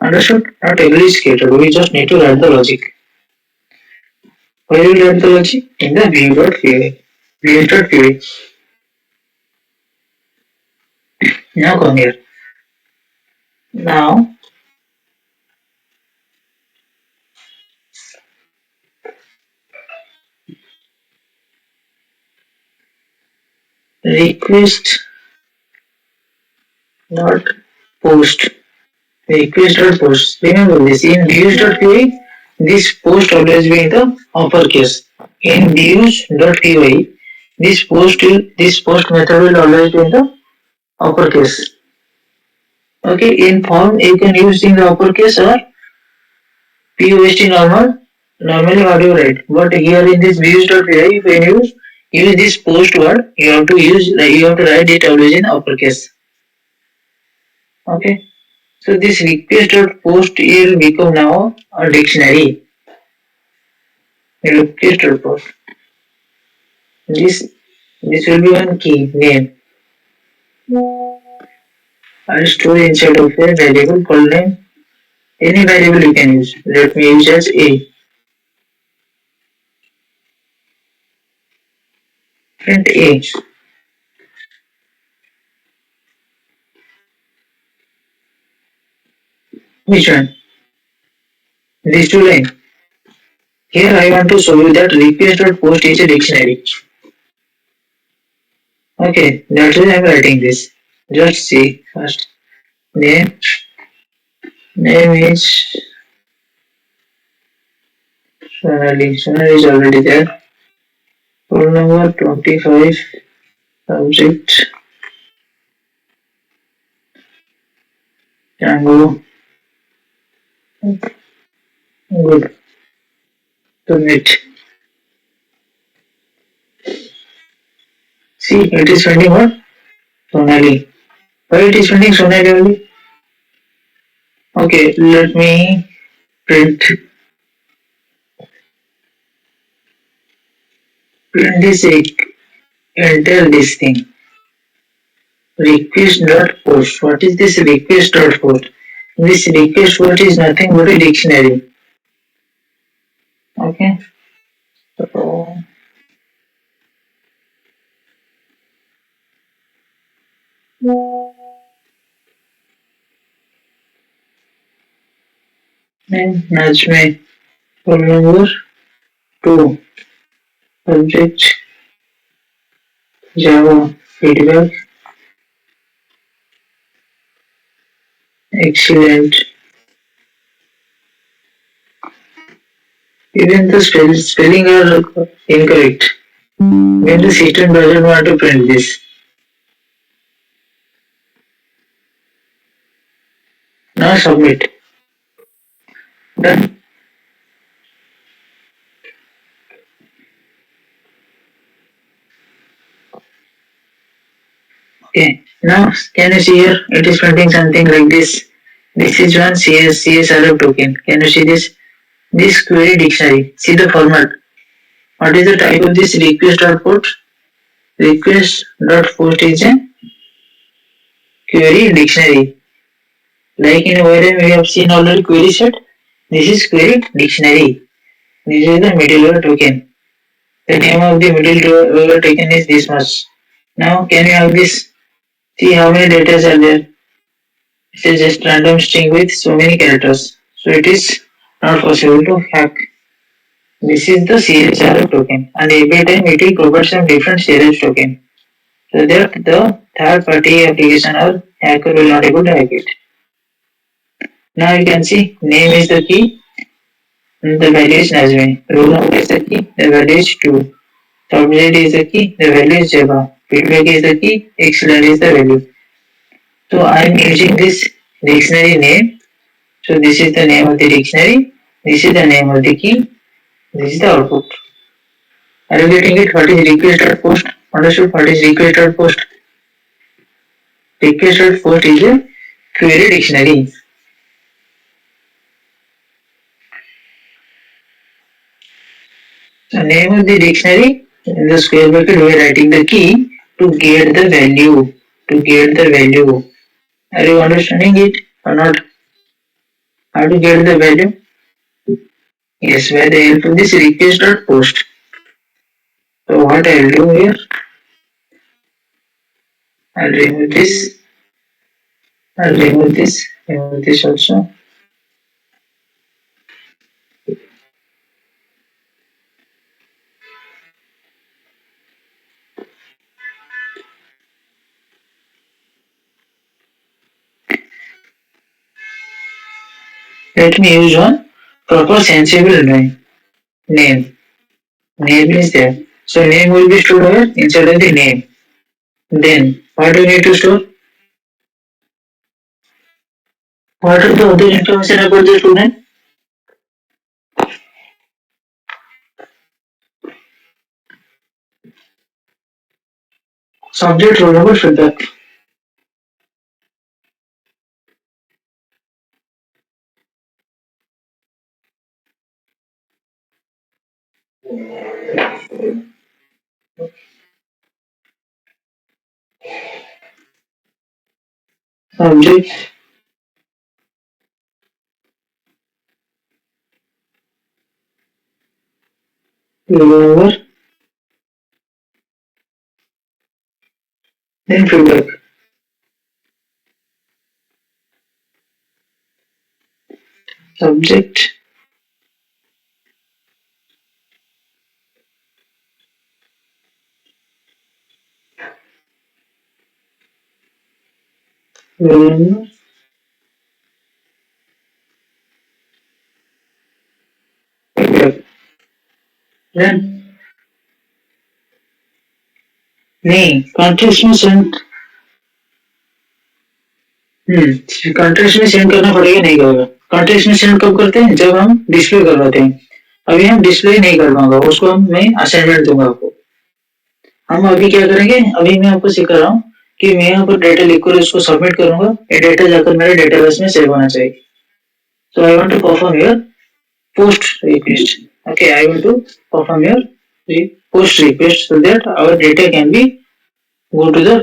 Understood? Not every is created. We just need to write the logic. Where will write the logic? In the view.py. View.py. Now come here. Now request dot post. Request dot post. Remember this in views.py. This post always be in the uppercase. In views.py, this post method will always be in the uppercase. Okay, in form you can use in the uppercase or POST normal. Normally what you write, but here in this views.py, when you use this post word, you have to write it always in uppercase. Okay, so this request dot post will become now a dictionary. Request dot post. This will be one key name. I'll store inside of a variable called name. Any variable you can use. Let me use as a. Print a. Which one? These two lines. Here I want to show you that request dot post is a dictionary. Okay, that's why I'm writing this. Just see first. Name name is Sonali. Sonali is already there. Roll number 25. Subject Django. Good. Submit. See, it is finding what? Sonali. Why it is finding Sonali only? Okay, let me print this enter this thing. Request dot post. What is this request dot post? This request post is nothing but a dictionary. Okay. So then match my roll number 2. Subject Java feedback. Excellent. Even the spelling are incorrect. When the system doesn't want to print this. Now submit. Done. Okay. Now can you see here? It is printing something like this. This is one CSRF token. Can you see this? This query dictionary. See the format. What is the type of this request.post? Request.post is a query dictionary. Like in ORM we have seen already query set. This is query dictionary. This is the middleware token. The name of the middleware token is this much. Now can you have this? See how many letters are there. It is just random string with so many characters. So it is not possible to hack. This is the CSRF token and every time it will provide some different CSRF token. So that the third party application or hacker will not able to hack it. Now you can see name is the key and the value is Nazmi. Roll number is the key, the value is 2. Subject is the key, the value is Java. Feedback is the key, excellent is the value. So I am using this dictionary name. So this is the name of the dictionary, this is the name of the key, this is the output. Are you getting it? What is request.post? Understood what is request.post? Request.post is a query dictionary. The name of the dictionary in the square bracket we are writing the key to get the value. To get the value. Are you understanding it or not? How to get the value? Yes, by the help of this request.post. So what I'll do here, I'll remove this, remove this also. Let me use one proper sensible name. Name. Name is there. So name will be stored here inside of the name. Then what do you need to store? What are the other information about the student? Subject, roll number, feedback. Subject, roll number, then feedback. Subject, roll number, feedback. Then name. Context में send context में send करना पड़ेगा नहीं करेगा context में send कब करते हैं जब हम डिस्प्ले करवाते हैं अभी हम डिस्प्ले नहीं करवाऊंगा उसको हम मैं असाइनमेंट दूंगा आपको हम अभी क्या करेंगे अभी मैं आपको सिखा रहा हूँ कि मैं यहाँ पर डेटा लिखकर उसको सबमिट करूंगा ये डेटा जाकर मेरे डेटाबेस में सेव होना चाहिए so I want to perform your post request okay I want to perform your post request so that our data can be go to the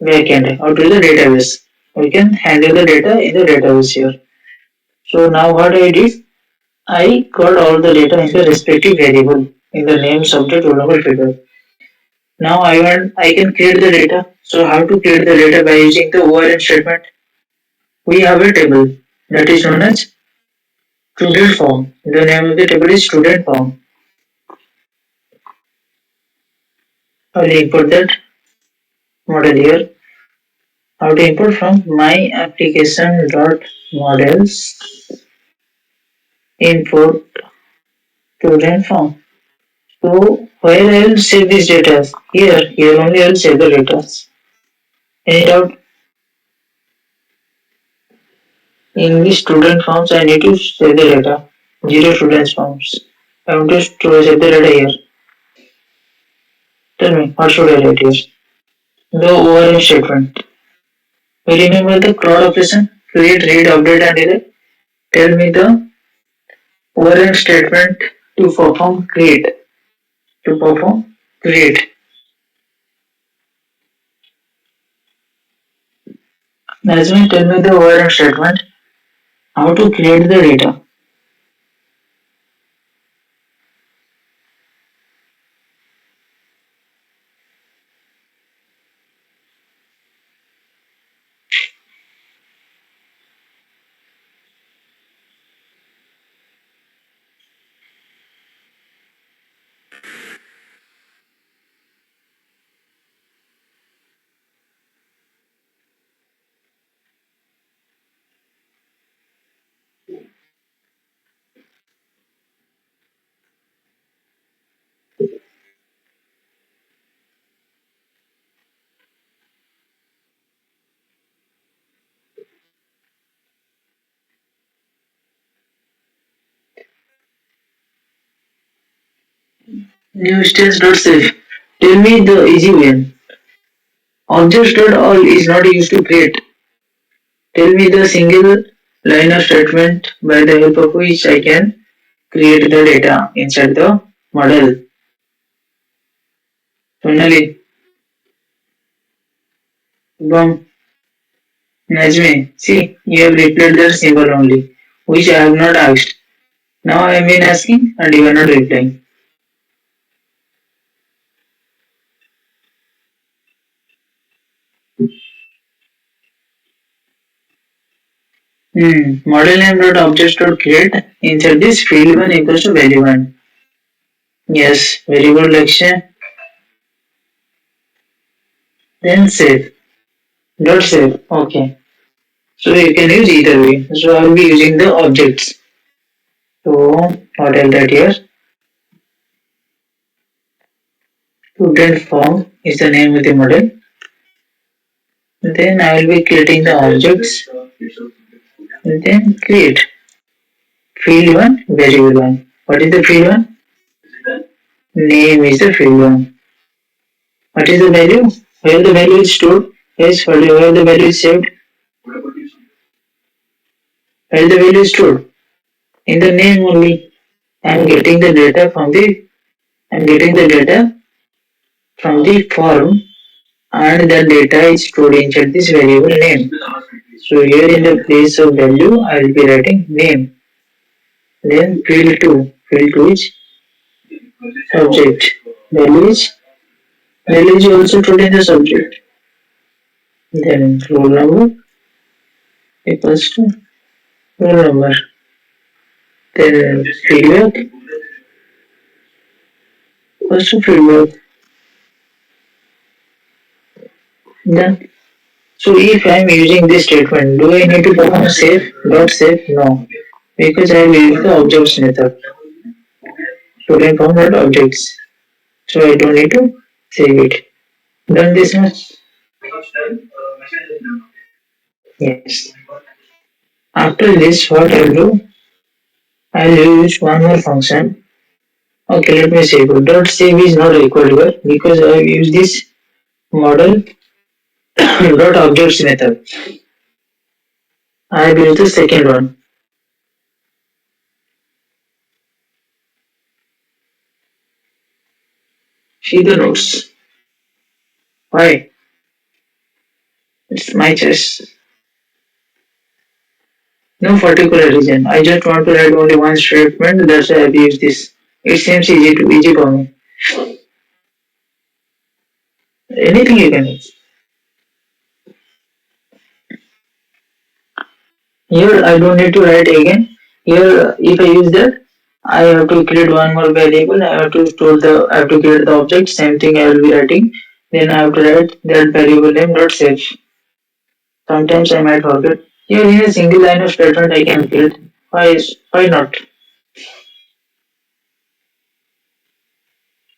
backend or to the database we can handle the data in the database here. So now what I did, I got all the data in the respective variable in the name, subject, roll number, figure. Now I can create the data. So how to create the data by using the ORM statement? We have a table that is known as student form. The name of the table is student form. I will import that model here. How to import from my application dot models import student form. So where I will save this data? Here only I will save the data. Any doubt? In the student forms, I need to save the data. Zero students forms. I want to save the data here. Tell me, what should I write here? The ORM statement. We remember the CROD operation? Create, read, update and delete. Tell me the ORM statement to perform create. To perform create. Nazmi, tell me the ORM statement. How to create the data. New stage.save. Tell me the easy way. Objects.all is not used to create. Tell me the single line of statement by the help of which I can create the data inside the model. Finally, boom, Najmi, see, you have replied the symbol only, which I have not asked. Now I am been asking and you are not replying. Model name dot objects dot create inside this field one equals to value one. Yes, very good Lakshya. Then save. Dot save. Okay. So you can use either way. So I will be using the objects. So what I'll write here, student form is the name of the model. Then I will be creating the objects. And then create field one, variable one. What is the field one? Name is the field one. What is the value? Where the value is stored? Yes, where the value is saved? Where the value is stored? In the name only. I am getting the data from the I am getting the data from the form, and the data is stored inside this variable name. So here in the place of value I will be writing name. Then field 2. Field 2 is subject. Value is value is also stored in the subject. Then roll number equals to roll number. Then feedback equals to feedback. Then so if I am using this statement, do I need to perform save? Dot save? No. Because I will use the objects method. Student form dot objects. So I don't need to save it. Done this much? Yes. After this, what I'll do, I'll use one more function. Okay, let me save it. Dot save is not required here because I have used this model dot objects method. I have used the second one. See the notes. Why? It's my choice. No particular reason. I just want to write only one statement. That's why I've used this. It seems easy for me. Anything you can use. Here I don't need to write again. Here if I use that, I have to create one more variable. I have to create the object. Same thing I will be writing. Then I have to write that variable name dot save. Sometimes I might forget. Here in a single line of statement I can create. Why not?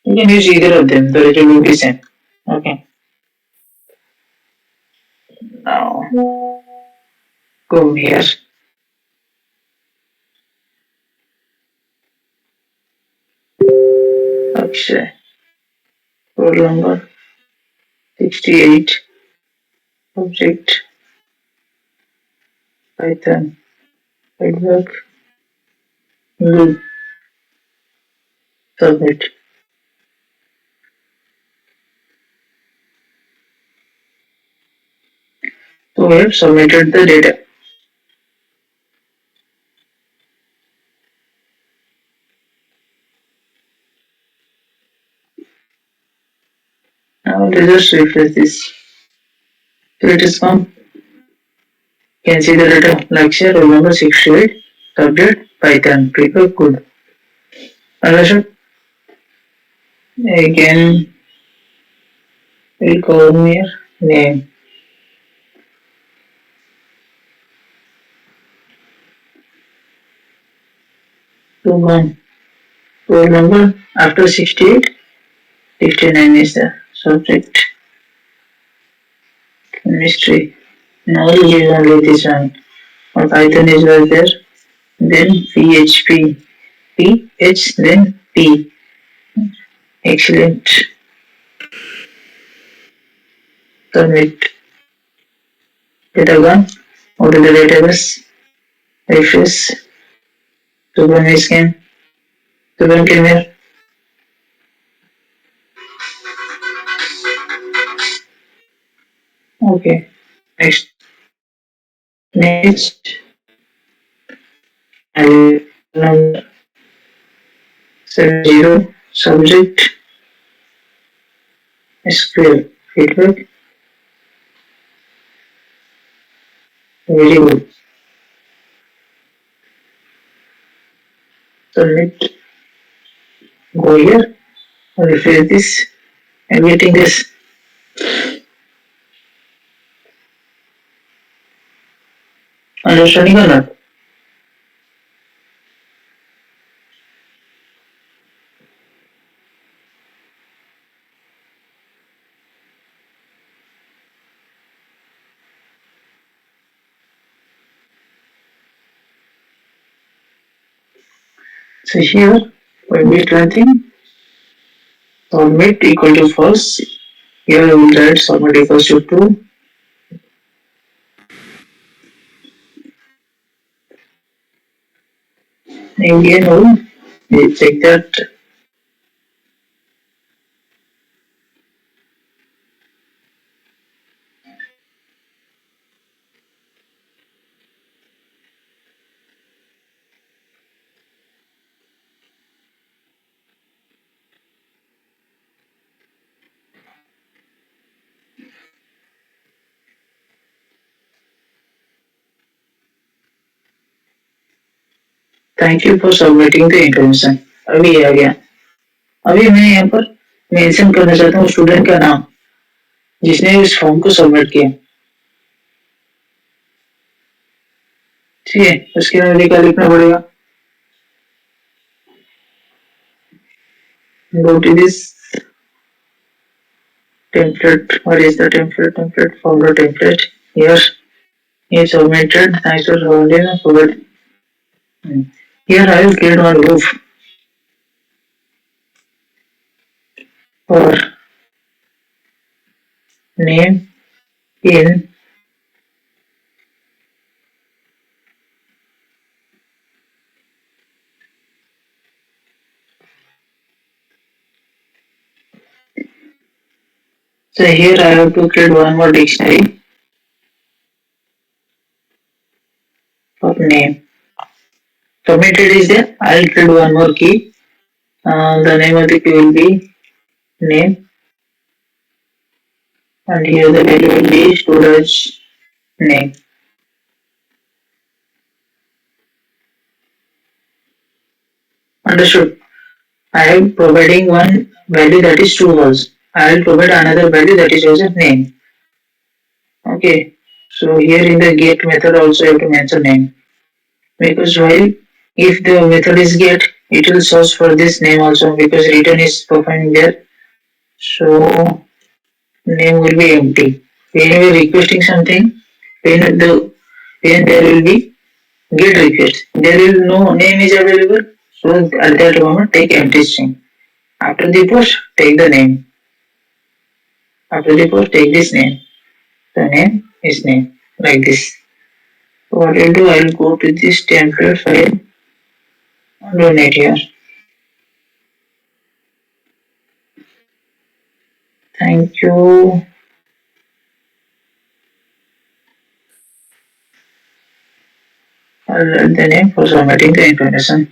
You can use either of them. The result will be same. Okay. Now go here. Akshay. Roll number 68. Object. Python. Feedback. Loop. Submit. So we have submitted the data. Now let us refresh this. So it is come. You can see the data. Lakshya, roll number 68. Subject. Python. Feedback. Good. Understood? Again, we'll come here. Name. So one. Roll number after 68. 69 is the subject. Chemistry. Knowledge is only this one. Or Python is right there. Then PHP. PH then P. Excellent. Submit. Data gone. Go to the database. Refresh. Subhan is scan. Subhan came here. Okay. Next. Next. I will number 70. Subject. SQL. Feedback. Very good. Submit. Go here. Refresh this. I'm getting this. Understanding or not? So here when we writing submit equal to false. Here we will write submit equals to true. Again we check that. Thank you for submitting the information. अभी आ गया. अभी मैं यहाँ पर mention करना चाहता हूँ student का नाम जिसने इस फॉर्म को सबमिट किया. ठीक है, उसके लिए क्या लिखना पड़ेगा? Go to this template. What is the template? Template folder template. Here is submitted. Thanks for forwarding. Here I will create one loop for name in so here I have to create one more dictionary for name. Submitted is there. I will create one more key. The name of the key will be name and here the value will be storage name. Understood? I am providing one value that is true false. I will provide another value that is also name. Okay. So here in the get method also you have to mention name because while if the method is get it will search for this name also because return is performing there. So name will be empty. When you are requesting something, when there will be get request, there will no name is available. So at that moment take empty string. After the post take the name. After the post take this name. The name is name like this. So what I'll do, I'll go to this template file and run it here. Thank you. I'll write the name for submitting the information.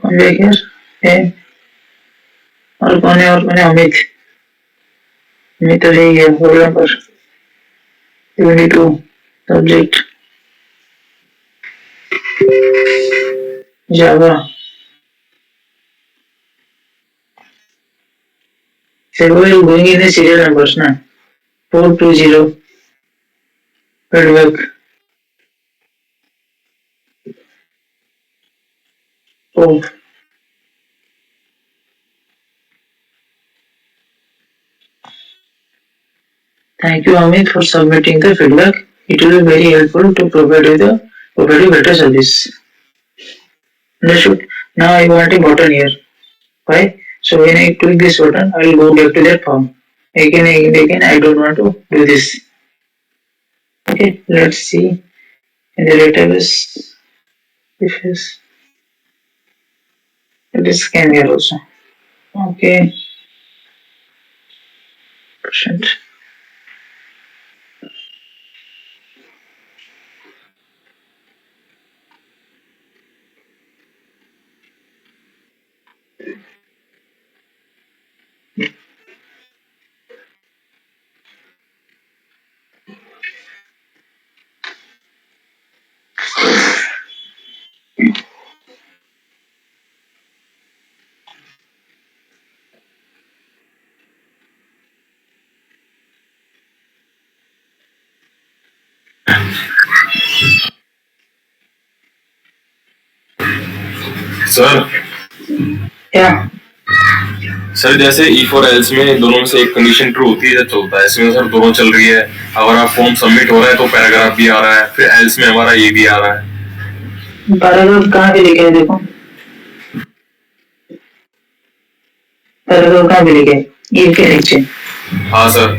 Come back here. Hey, और कौन है अमित. अमित तो यही है programme पर. You need to subject Java. So we are going in the serial numbers now. 420 feedback. Oh, thank you Amit for submitting the feedback. It will be very helpful to provide you better service. Understood? Now I want a button here. Why? So when I click this button, I will go back to that form. Again, I don't want to do this. Okay, let's see in the database. If it is scan here also. Okay, percent. Sir Yeah, sir जैसे E for else में दोनों में से एक condition true होती है, चलता है। इसमें सर दोनों चल रही है। अगर आप फॉर्म सबमिट हो रहा है तो पैराग्राफ भी आ रहा है, फिर एल्स में हमारा ये भी आ रहा है। पैराग्राफ कहाँ पे लिखा है देखो। पैराग्राफ कहाँ पे लिखा है? ये के नीचे। हाँ सर,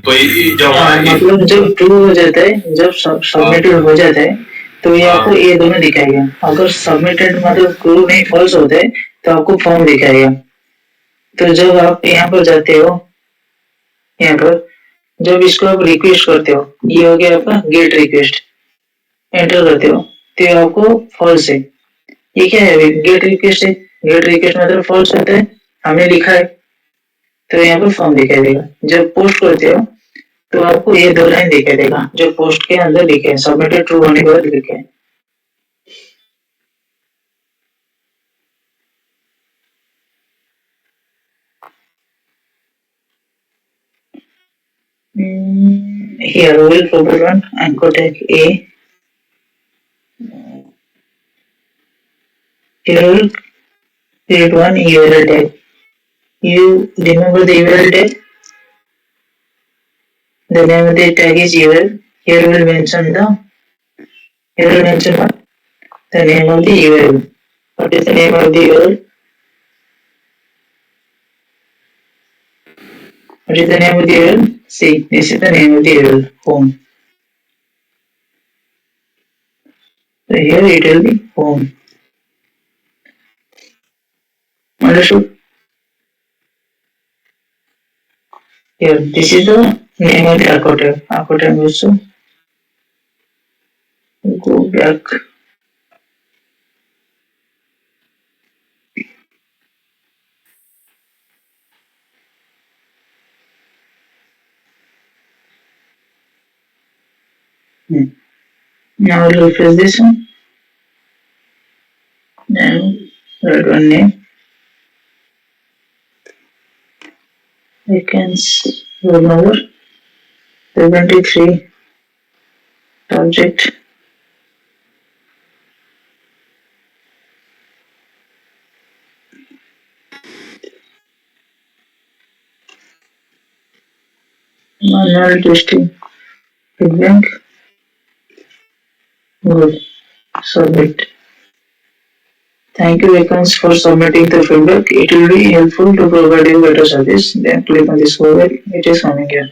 तो जब हाँ, हमारा मतलब जब ट्रू हो जाता है, जब सबमिटेड हो जाता है, तो ये आपको हाँ ये दोनों दिखाएगा। अगर सबमिटेड मतलब ट्रू नहीं फॉल्स होता है तो आपको फॉर्म दिखाएगा। तो जब आप यहाँ पर जाते हो, यहाँ पर जब इसको आप रिक्वेस्ट करते हो, ये हो गया आपका गेट रिक्वेस्ट, एंटर करते हो तो ये आपको फॉल्स है। ये क्या है? गेट रिक्वेस्ट है। गेट रिक्वेस्ट मतलब फॉल्स होता है, हमने लिखा है, तो यहाँ पर फॉर्म दिखाई देगा। जब पोस्ट करते हो तो आपको ये दो लाइन दिखाई देगा जो पोस्ट के अंदर लिखे हैं, सबमिटेड ट्रू होने के बाद लिखे हैं। Here we will provide one anchor tag A. Here we will create one URL tag. You remember the URL tag? The name of the tag is URL. Here we will mention here we will mention what? The name of the URL. What is the name of the URL? What is the name of the URL? See, this is the name of the URL, home. So here it will be home. Understood? Here, this is the name of the anchor tag. Anchor tag also go back. Now we'll refresh this one and write one name. Vacancy roll number 73, subject manual testing feedback. Good. Submit. Thank you, Vacancy, for submitting the feedback. It will be helpful to provide you better service. Then click on this file. It is coming here.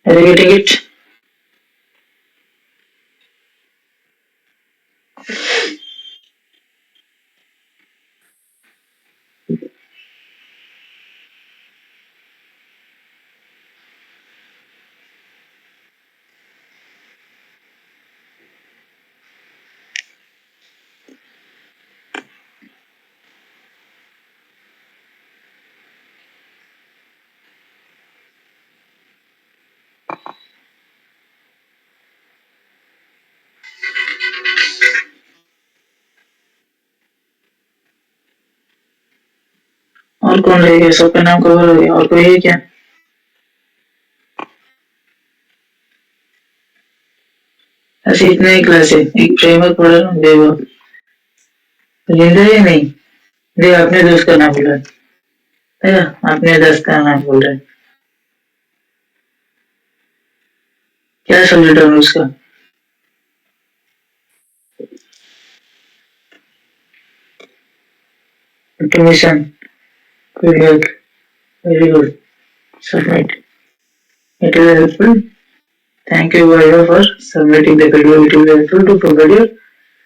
Are you getting it? और कौन रहेगा? सबका नाम cover हो गया। और कोई है क्या? ऐसे इतना ही क्लास है। एक फ्रेमवर्क पढ़ा ना, देखो जिंदा है नहीं। देख, अपने दोस्त का नाम बोल रहा है। अपने दोस्त का नाम बोल रहा है। क्या सब्जेक्ट है उसका? automation, feedback, very good. Submit. It is helpful. Thank you, Vaira, for submitting the video. It will be helpful to provide you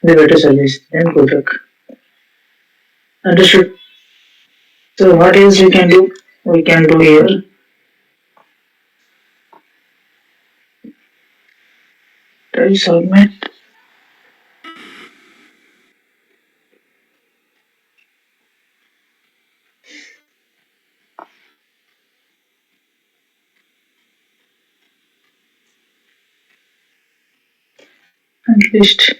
the better service. Then good luck. Understood. So what else we can do? We can do here. Try submit and list.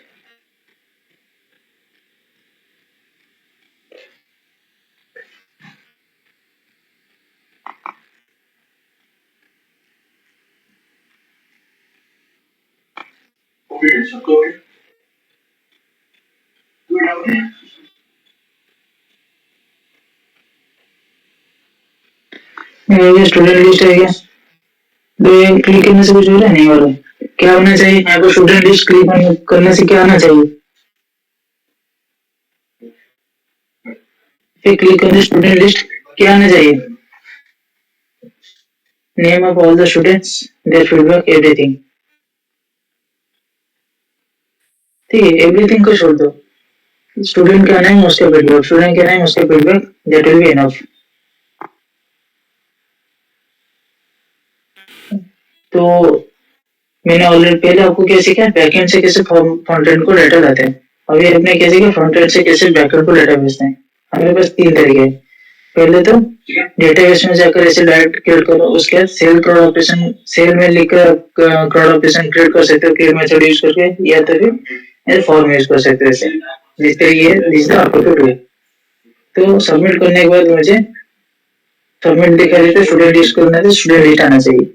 ये student list है क्या? तो ये click करने से कुछ हो रहा है नहीं हो रहा है। क्या होना चाहिए यहाँ पर स्टूडेंट लिस्ट क्लिक करने से क्या आना चाहिए? फिर क्लिक करने स्टूडेंट लिस्ट क्या आना चाहिए? Name of all the students, their feedback, everything. ठीक है, एवरीथिंग को छोड़ दो। स्टूडेंट का नेम उसका फीडबैक, स्टूडेंट का नेम उसका feedback, that will be enough. तो मैंने ऑलरेडी पहले आपको क्या सिखाया, बैकएंड से कैसे फ्रंट एंड को डाटा लाते हैं। अभी आपने क्या सीखा, फ्रंट एंड से कैसे बैकएंड को डाटा भेजते हैं। हमारे पास तीन तरीके हैं। पहले तो डेटाबेस में जाकर ऐसे डायरेक्ट क्रिएट करो, उसके बाद सेल क्रॉड ऑपरेशन, सेल में लिखकर क्रॉड ऑपरेशन क्रिएट कर सकते हो क्रिएट मेथड यूज करके, या तो फिर फॉर्म यूज कर सकते हो। ऐसे जिस तरीके दिस द आपको टू। तो सबमिट करने के बाद मुझे सबमिट दिखा देते स्टूडेंट लिस्ट करना है, स्टूडेंट लिस्ट आना चाहिए।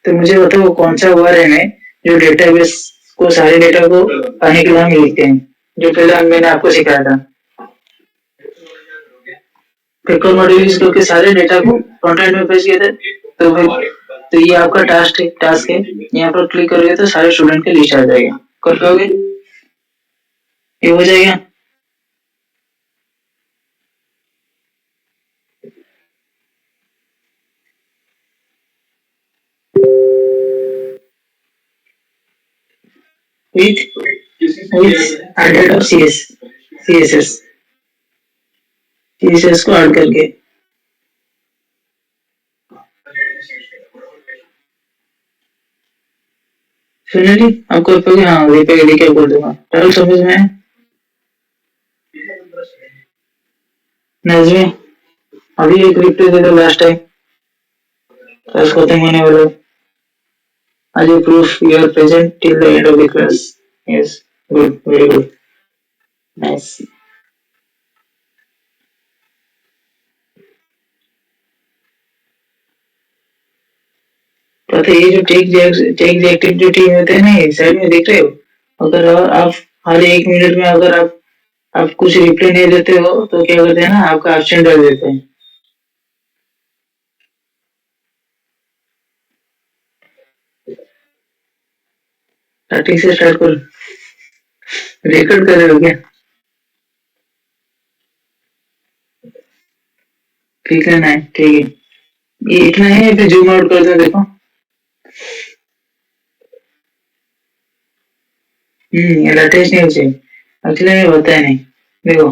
तो मुझे बताओ कौन सा ओआरएम है जो डेटाबेस को सारे डेटा को आने के लिए हम लिखते हैं, जो पहले मैंने आपको सिखाया था। पिकल मॉड्यूल यूज करके सारे डेटा को फ्रंट एंड में भेज दिए थे। तो ये आपका टास्क है। यहाँ पर क्लिक करोगे तो सारे स्टूडेंट के लिस्ट आ जाएगा। कर पाओगे? ये हो जाएगा। with added of CSS को ऐड करके। फाइनली आपको हाँ रिपेयर क्या बोल दूंगा, टर्ल समझ में है? नजमी अभी एक रिप्लाई दे दो लास्ट टाइम, क्लास खत्म होने वाला। आज you proof you are present till the end of the class. Yes, good, very good, nice. पता है ये जो टेक रिएक्टिव जो टीम होते हैं ना, साइड में देख रहे हो, अगर आप हर एक मिनट में अगर आप कुछ रिप्लाई नहीं देते हो तो क्या करते हैं ना, आपका एब्सेंट डाल देते हैं। स्टार्टिंग से स्टार्ट करो। रिकॉर्ड कर रहे हो क्या? ठीक है ना, ठीक है। ये इतना है, फिर जूम आउट कर दो, देखो। ये लेटेस्ट न्यूज है, एक्चुअली में होता है नहीं। देखो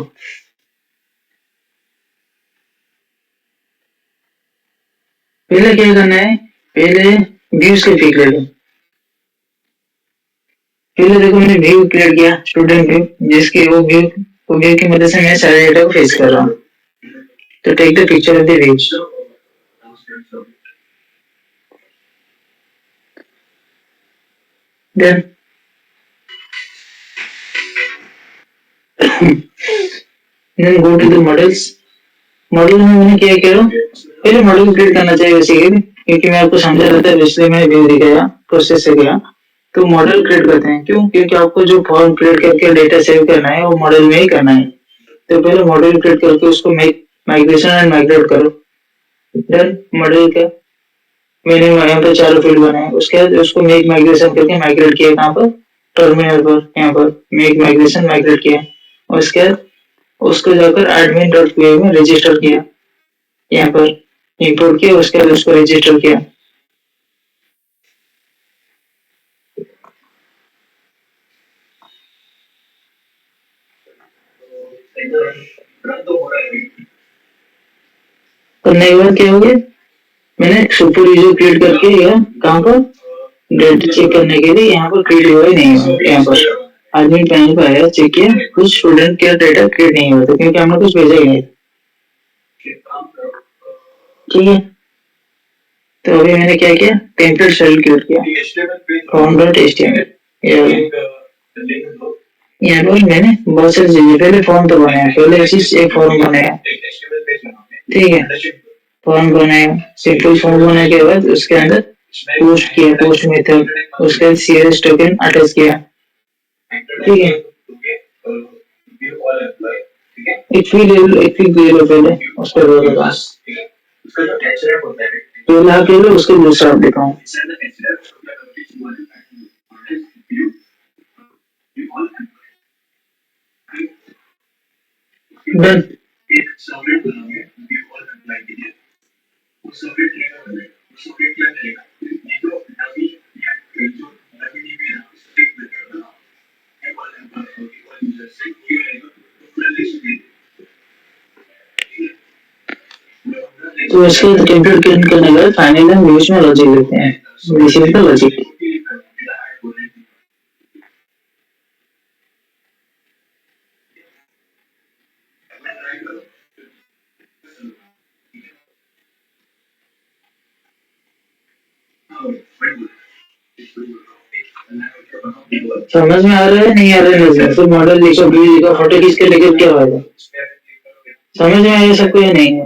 पहले क्या करना है, पहले व्यूज के पिक ले लो। पहले देखो मैंने व्यू क्रिएट किया, स्टूडेंट व्यू, जिसके वो व्यू की मदद से मैं सारे डेटा को फेस कर रहा हूँ। तो take the picture of the views. Then then go to the models। Model में मैंने क्या किया, पहले मॉडल क्रिएट करना चाहिए बेसिकली, क्योंकि मैं आपको समझा रहा था, इसलिए मैंने व्यू दिखाया, प्रोसेस से गया। तो मॉडल क्रिएट करते हैं, क्यों? क्योंकि आपको जो फॉर्म क्रिएट करके डेटा सेव करना है वो मॉडल में ही करना है। तो पहले मॉडल क्रिएट करके उसको माइग्रेशन एंड माइग्रेट करो। देन मॉडल का मैंने यहाँ पर चारों फील्ड बनाए, उसके बाद उसको मेक माइग्रेशन करके माइग्रेट किया। कहाँ पर? टर्मिनल पर, यहाँ पर मेक माइग्रेशन माइग्रेट किया। और उसके बाद उसको जाकर admin.py में रजिस्टर किया, यहाँ पर इंपोर्ट किया, उसके बाद उसको रजिस्टर किया। करने के बाद क्या हो गया, मैंने सुपर यूजर क्रिएट करके यह कहाँ पर डेटा चेक करने के लिए यहाँ पर क्रिएट हुआ ही नहीं है। यहाँ पर एडमिन पैनल पर आया, चेक किया, कुछ स्टूडेंट का डेटा क्रिएट नहीं हुआ था क्योंकि हमने कुछ भेजा ही नहीं। ठीक है, तो अभी मैंने क्या किया, टेम्पलेट सेलेक्ट किया, form.html। यहाँ पर मैंने बहुत सारी चीजें, पहले फॉर्म तो बनाया, पहले एक फॉर्म बनाया, ठीक है, फॉर्म बनाया, सिंपल फॉर्म बनाने के बाद उसके अंदर पोस्ट किया, पोस्ट मेथड, उसके बाद सीएस टोकन अटैच किया, ठीक है। एक फील्ड ले लो पहले, उसके बाद पहला आप ले लो, उसके दूसरा आप दिखाऊं। डन। तो इसके टेम्पलेट क्रिएट करने के बाद फाइनली हम यूज में लॉजिक लेते हैं, दिस इज द लॉजिक। समझ में आ रहा है नहीं आ रहा है, फिर मॉडल लिखो, वीडियो लिखो, फोटो खींच के लेकर क्या फायदा, समझ में आया सबको या नहीं है?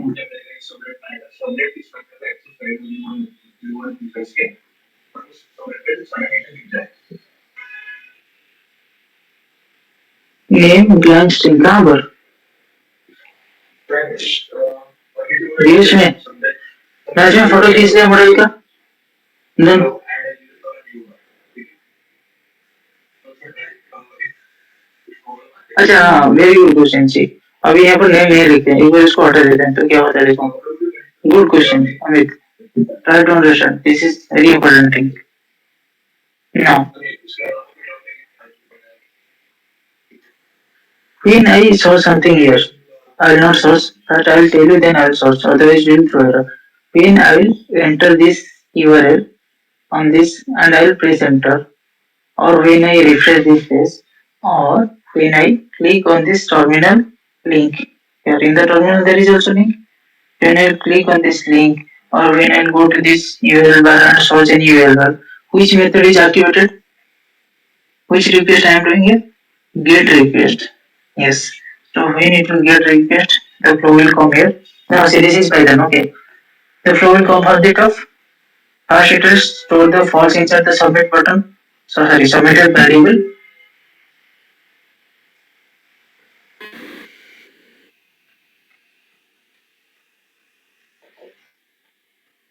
नेम ब्लैंक स्ट्रिंग कहाँ पर, रील्स में, मैच में फोटो खींच लिया मॉडल का, डन। अच्छा हाँ, वेरी गुड क्वेश्चन सी। अभी यहाँ पर नेम नहीं लिखते हैं, एक बार इसको हटा देते हैं तो क्या होता है देखो। Good question Amit, try to understand, this is very important thing. Now when I saw something here, I will not search, but I will tell you then I will search, otherwise we will throw error. When I will enter this URL on this and I will press enter, or when I refresh this page, or when I click on this terminal link, here in the terminal there is also link, when I click on this link, or when I go to this URL bar and search any URL bar, which method is activated? Which request I am doing here? Get request. Yes. So when it will get request, the flow will come here. Now see, this is Python, okay. The flow will come for the top. First it will store the false inside the submit button. So sorry, submitted variable.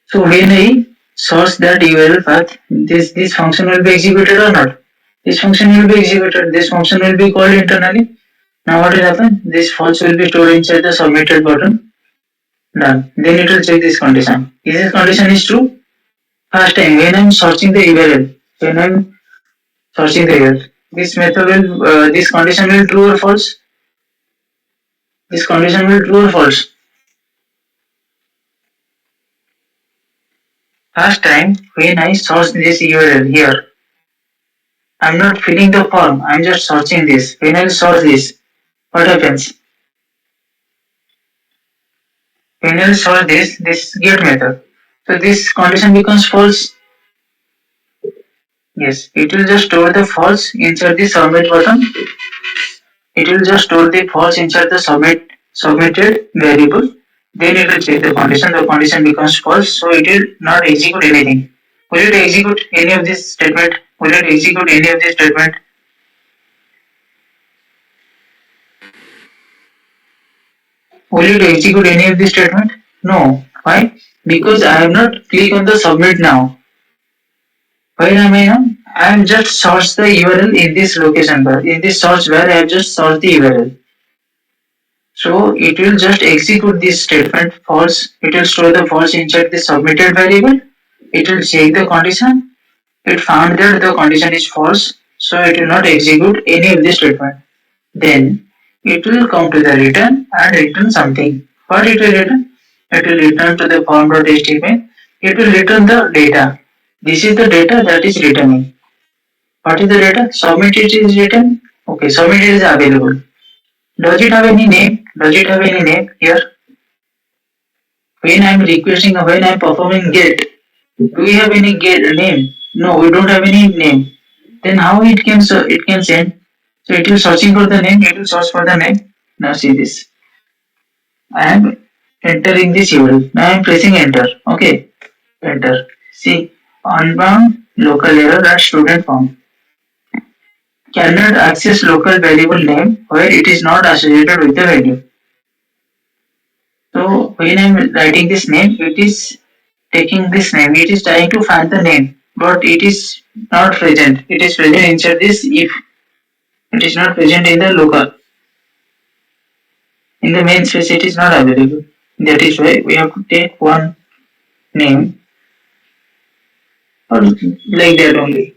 So when I source that URL path, this function will be executed or not? This function will be executed. This function will be called internally. Now what will happen? This false will be stored inside the submitted button. Done. Then it will check this condition. Is this condition is true? First time when I am searching the URL, this method will this condition will true or false? This condition will true or false? First time when I search this URL here, I am not filling the form, I am just searching this. When I search this, what happens? When I search this get method, so this condition becomes false. Yes, it will just store the false inside the submit button. It will just store the false inside the submitted variable. Then it will check the condition. The condition becomes false, so it will not execute anything. Will it execute any of this statement? Will it execute any of this statement? Will it execute any of this statement? No. Why? Because I have not clicked on the submit now. Why am I now? I have just searched the URL in this location bar. In this search bar, I have just searched the URL. So it will just execute this statement false. It will store the false inside the submitted variable. It will check the condition. It found that the condition is false, so it will not execute any of the statement. Then it will come to the return and return something. What it will return? It will return to the form.html. It will return the data. This is the data that is returning. What is the data? Submitted is written. Okay, submitted is available. Does it have any name? Does it have any name here? When I'm requesting, when I'm performing get, do we have any get name? No, we don't have any name. Then how it can send? So it will searching for the name. It will search for the name. Now see this. I am entering this URL. Now I am pressing enter. Okay, enter. See, unbound local error at student form. Cannot access local variable name where it is not associated with the value. So when I am writing this name, it is taking this name. It is trying to find the name, but it is not present. It is present inside this if. It is not present in the local. In the main space, it is not available. That is why we have to take one name or like that only.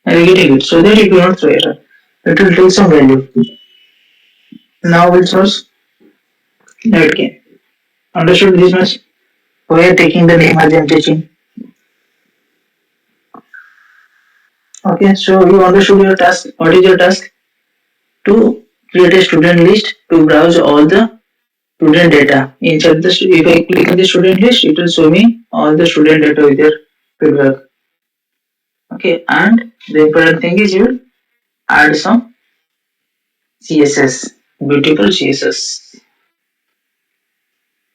Are you getting it? So that it will not throw error. It will take some value. Now we'll source that game. Understood this much? We are taking the name as empty string. Okay, so you understood your task. What is your task? To create a student list to browse all the student data. Inside the if I click on the student list, it will show me all the student data with their feedback. Okay, and the important thing is you will add some CSS, beautiful CSS.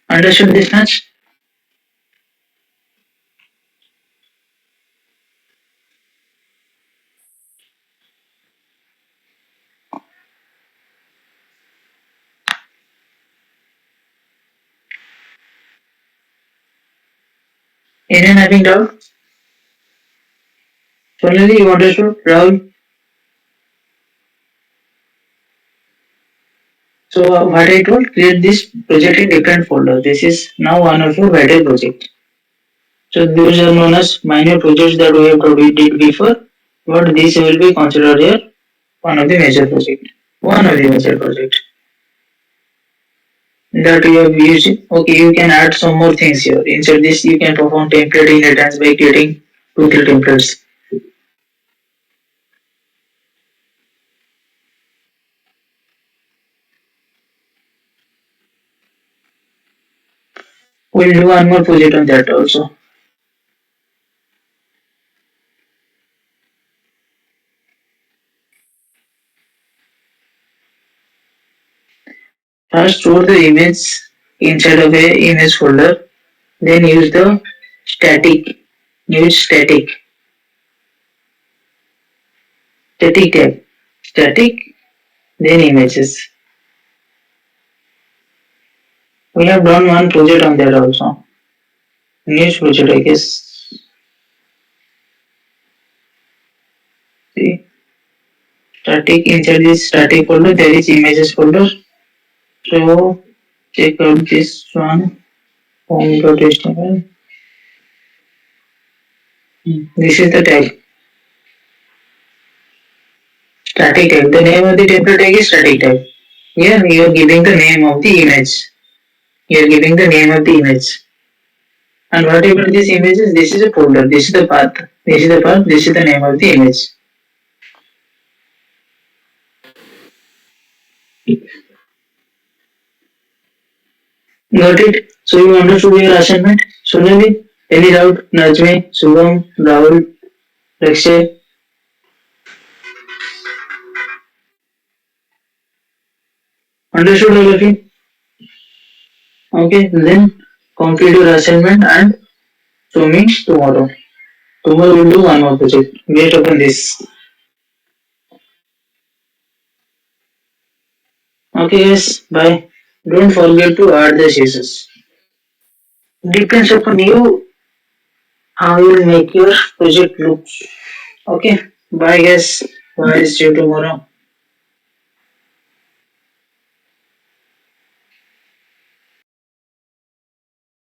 Understood this much? Anyone having doubt? Finally, you understood, Rahul? So what I told, create this project in different folder. This is now one of your vital project. So those are known as minor projects that we did before, but this will be considered here one of the major project. One of the major project that you have used. Okay, you can add some more things here. Inside this, you can perform template inheritance by creating 2 3 templates. We'll do one more project on that also. First, store the image inside of a image folder. Then use the static. Use static tab. Static. Then images. We have done one project on that also. News project, I guess. See, static inside this static folder, there is images folder. So check out this one. Home.html. This is the tag. Static tag. The name of the template tag is static tag. Here you are giving the name of the image. You are giving the name of the image. And whatever this image is, this is a folder. This is the path. This is the path. This is the name of the image. Got it? So you understood your assignment? Sonali, any doubt? Najmi, Shubham, Rahul, Rakshay. Understood all of you? Okay, then complete your assignment and show me tomorrow. Tomorrow we'll do one more project based upon this. Okay guys, bye. Don't forget to add the CSS. Depends upon you how you will make your project look. Okay, bye guys. Bye, see you tomorrow.